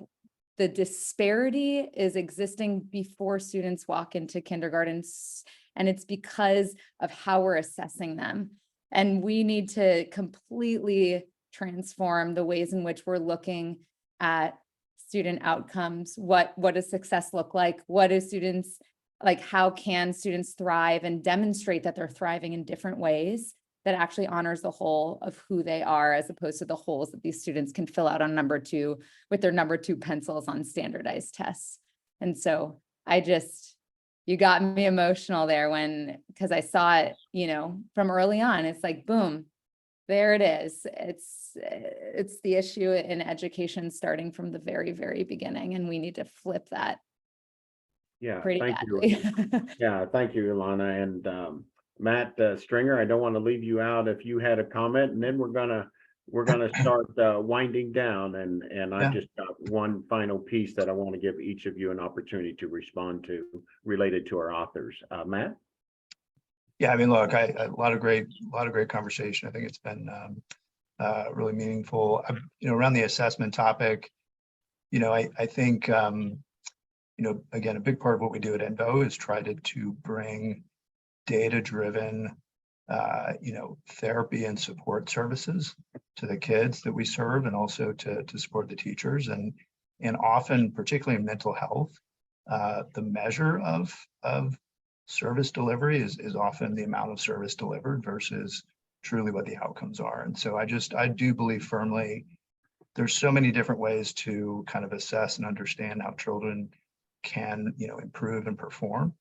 Speaker 9: the disparity is existing before students walk into kindergarten. And it's because of how we're assessing them. And we need to completely transform the ways in which we're looking at student outcomes. What does success look like? What do students like? How can students thrive and demonstrate that they're thriving in different ways that actually honors the whole of who they are, as opposed to the holes that these students can fill out on number 2 with their number 2 pencils on standardized tests. And so you got me emotional there because I saw it, from early on. It's like, boom, there it is. It's the issue in education starting from the very, very beginning, and we need to flip that.
Speaker 4: Yeah,
Speaker 9: pretty
Speaker 4: thank
Speaker 9: badly.
Speaker 4: you. Yeah, thank you, Ilana. And Matt Stringer, I don't want to leave you out if you had a comment, and then we're gonna start winding down. And I just got one final piece that I want to give each of you an opportunity to respond to related to our authors. Matt?
Speaker 6: Yeah, I mean, look, a lot of great conversation. I think it's been really meaningful. Around the assessment topic, I think, again, a big part of what we do at NVO is try to bring data-driven, therapy and support services to the kids that we serve, and also to support the teachers. And often, particularly in mental health, the measure of service delivery is often the amount of service delivered versus truly what the outcomes are. And so I do believe firmly there's so many different ways to kind of assess and understand how children can, improve and perform,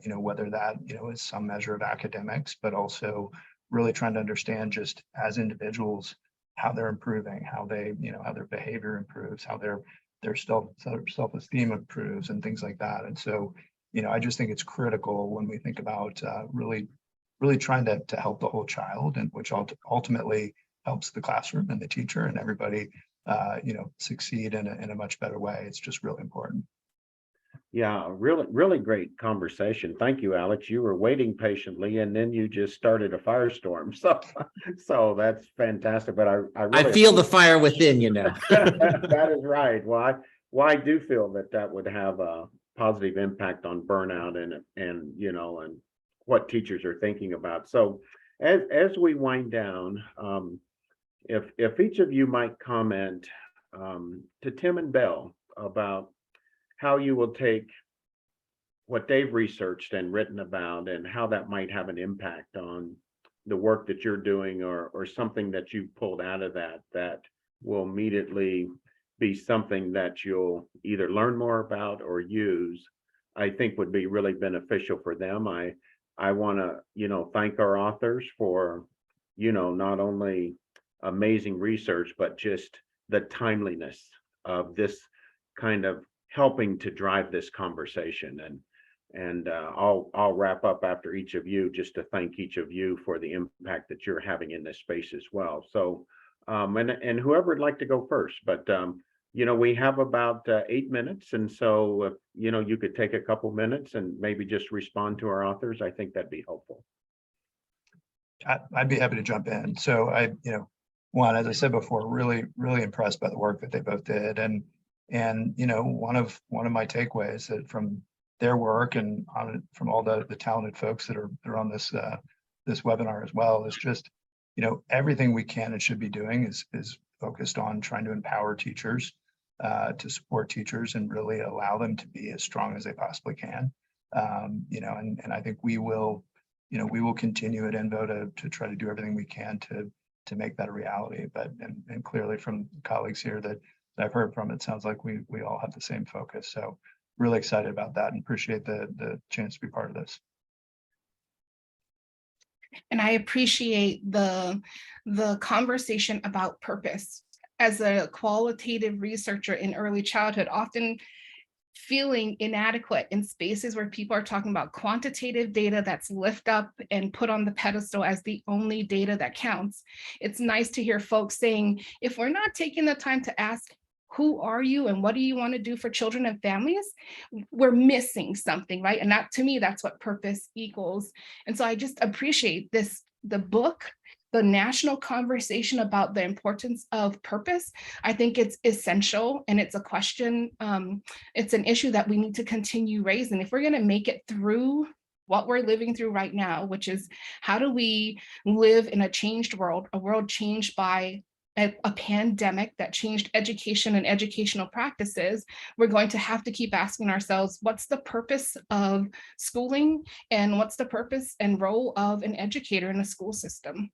Speaker 6: whether that, is some measure of academics, but also really trying to understand just as individuals, how they're improving, how they, how their behavior improves, how their self-esteem improves and things like that. And so, I just think it's critical when we think about really trying to help the whole child, and which ultimately helps the classroom and the teacher and everybody, succeed in a much better way. It's just really important.
Speaker 4: Yeah, really great conversation. Thank you, Alex. You were waiting patiently and then you just started a firestorm. So that's fantastic. But I really
Speaker 7: feel the fire within,
Speaker 4: That is right. Well, I do feel that would have a positive impact on burnout and what teachers are thinking about. So as we wind down, if each of you might comment to Tim and Belle about how you will take what they've researched and written about and how that might have an impact on the work that you're doing, or something that you pulled out of that will immediately be something that you'll either learn more about or use, I think would be really beneficial for them. I want to, thank our authors for, not only amazing research, but just the timeliness of this kind of helping to drive this conversation. And I'll wrap up after each of you, just to thank each of you for the impact that you're having in this space as well. So and whoever would like to go first, but we have about 8 minutes, and so if you could take a couple minutes and maybe just respond to our authors, I think that'd be helpful.
Speaker 6: I'd be happy to jump in. So one, as I said before, really impressed by the work that they both did, and one of my takeaways that from their work and from all the talented folks that are on this webinar as well is just everything we can and should be doing is focused on trying to empower teachers, to support teachers and really allow them to be as strong as they possibly can. And I think we will continue at Envo to try to do everything we can to make that a reality. But and clearly from colleagues here that I've heard from, it sounds like we all have the same focus. So really excited about that and appreciate the chance to be part of this.
Speaker 5: And I appreciate the conversation about purpose. As a qualitative researcher in early childhood, often feeling inadequate in spaces where people are talking about quantitative data that's lifted up and put on the pedestal as the only data that counts. It's nice to hear folks saying, if we're not taking the time to ask, who are you and what do you want to do for children and families, we're missing something, right? And that, to me, that's what purpose equals. And so I just appreciate the book, the national conversation about the importance of purpose. I think it's essential, and it's a question, it's an issue that we need to continue raising. If we're going to make it through what we're living through right now, which is how do we live in a changed world, a world changed by a pandemic that changed education and educational practices, we're going to have to keep asking ourselves, what's the purpose of schooling, and what's the purpose and role of an educator in a school system?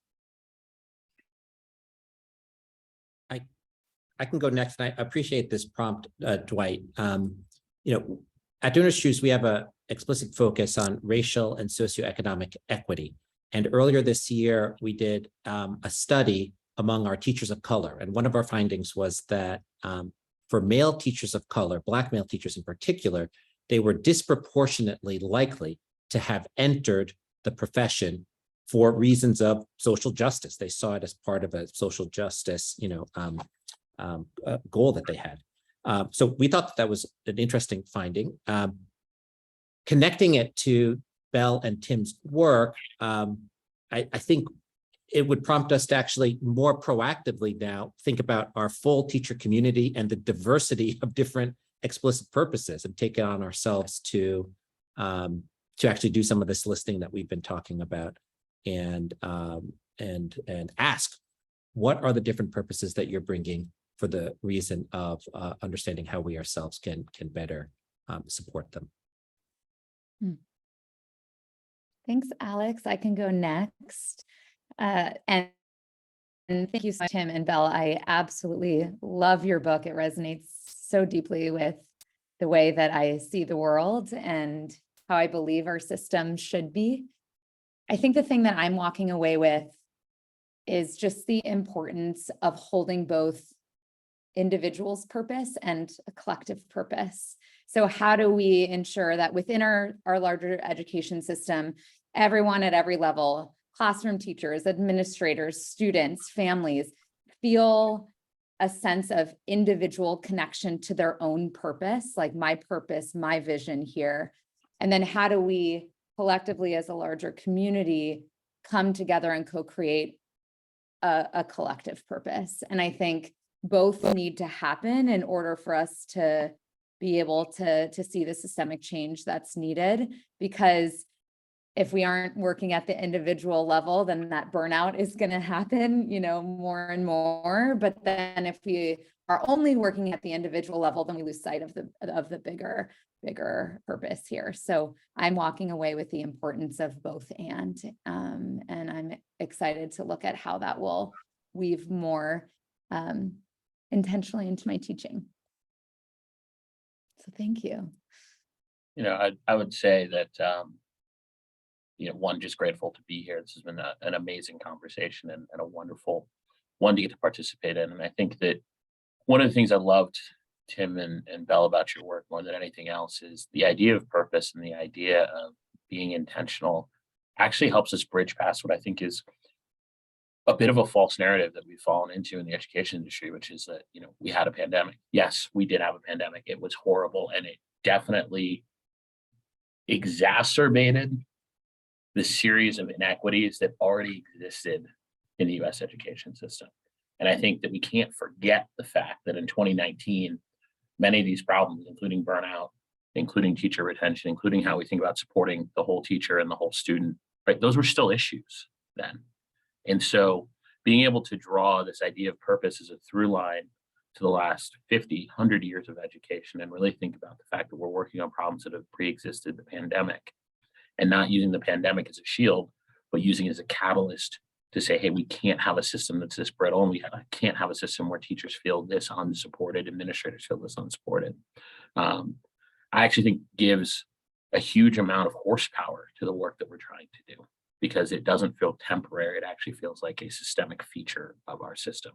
Speaker 7: I can go next. And I appreciate this prompt, Dwight. At Donors Choose, we have an explicit focus on racial and socioeconomic equity. And earlier this year, we did a study among our teachers of color. And one of our findings was that for male teachers of color, Black male teachers in particular, they were disproportionately likely to have entered the profession for reasons of social justice. They saw it as part of a social justice, goal that they had. So we thought that was an interesting finding. Connecting it to Belle and Tim's work, I think it would prompt us to actually more proactively now think about our full teacher community and the diversity of different explicit purposes, and take it on ourselves to actually do some of this listing that we've been talking about, and ask, what are the different purposes that you're bringing for the reason of understanding how we ourselves can better support them.
Speaker 9: Thanks, Alex. I can go next. And thank you so much, Tim and Belle. I absolutely love your book. It resonates so deeply with the way that I see the world and how I believe our system should be. I think the thing that I'm walking away with is just the importance of holding both individual's purpose and a collective purpose. So how do we ensure that within our larger education system, everyone at every level, classroom teachers, administrators, students, families, feel a sense of individual connection to their own purpose, like my purpose, my vision here. And then how do we collectively as a larger community come together and co-create a collective purpose? And I think both need to happen in order for us to be able to see the systemic change that's needed. Because if we aren't working at the individual level, then that burnout is going to happen, more and more. But then if we are only working at the individual level, then we lose sight of the bigger purpose here. So I'm walking away with the importance of both and I'm excited to look at how that will weave more intentionally into my teaching. So thank you.
Speaker 8: I would say that, one, just grateful to be here. This has been an amazing conversation and a wonderful one to get to participate in. And I think that one of the things I loved, Tim and Belle, about your work more than anything else is the idea of purpose and the idea of being intentional actually helps us bridge past what I think is a bit of a false narrative that we've fallen into in the education industry, which is that, we had a pandemic. Yes, we did have a pandemic. It was horrible, and it definitely exacerbated the series of inequities that already existed in the US education system. And I think that we can't forget the fact that in 2019, many of these problems, including burnout, including teacher retention, including how we think about supporting the whole teacher and the whole student, right? Those were still issues then. And so being able to draw this idea of purpose as a through line to the last 50, 100 years of education and really think about the fact that we're working on problems that have pre-existed the pandemic and not using the pandemic as a shield, but using it as a catalyst to say, hey, we can't have a system that's this brittle, and we can't have a system where teachers feel this unsupported, administrators feel this unsupported. I actually think gives a huge amount of horsepower to the work that we're trying to do, because it doesn't feel temporary. It actually feels like a systemic feature of our system.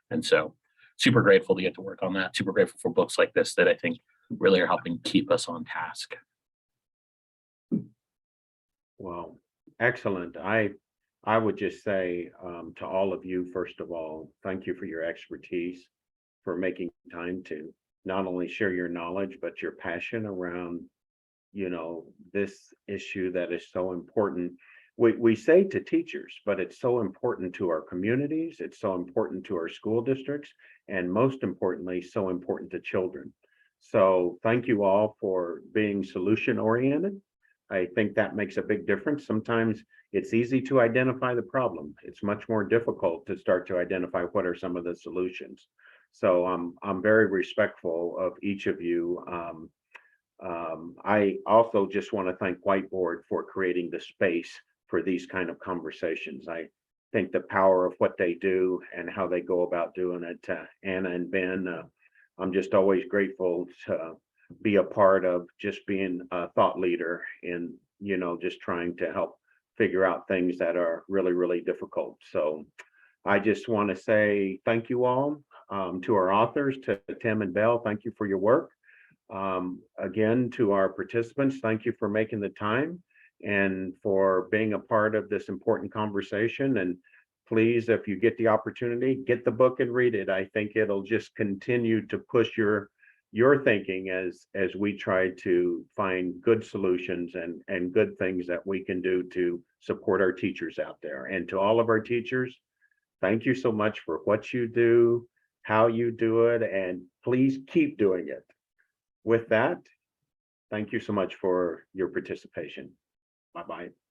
Speaker 8: And so super grateful to get to work on that. Super grateful for books like this that I think really are helping keep us on task.
Speaker 4: Well, excellent. I would just say to all of you, first of all, thank you for your expertise, for making time to not only share your knowledge, but your passion around, this issue that is so important. We say to teachers, but it's so important to our communities. It's so important to our school districts, and most importantly, so important to children. So thank you all for being solution oriented. I think that makes a big difference. Sometimes it's easy to identify the problem. It's much more difficult to start to identify what are some of the solutions. So I'm very respectful of each of you. I also just want to thank Whiteboard for creating the space for these kind of conversations. I think the power of what they do and how they go about doing it. Anna and Ben, I'm just always grateful to be a part of just being a thought leader in, just trying to help figure out things that are really, really difficult. So I just want to say thank you all to our authors, to Tim and Belle. Thank you for your work. Again, to our participants, thank you for making the time and for being a part of this important conversation. And please, if you get the opportunity, get the book and read it. I think it'll just continue to push your thinking as we try to find good solutions and good things that we can do to support our teachers out there. And to all of our teachers, thank you so much for what you do, how you do it, and please keep doing it. With that, thank you so much for your participation. Bye-bye.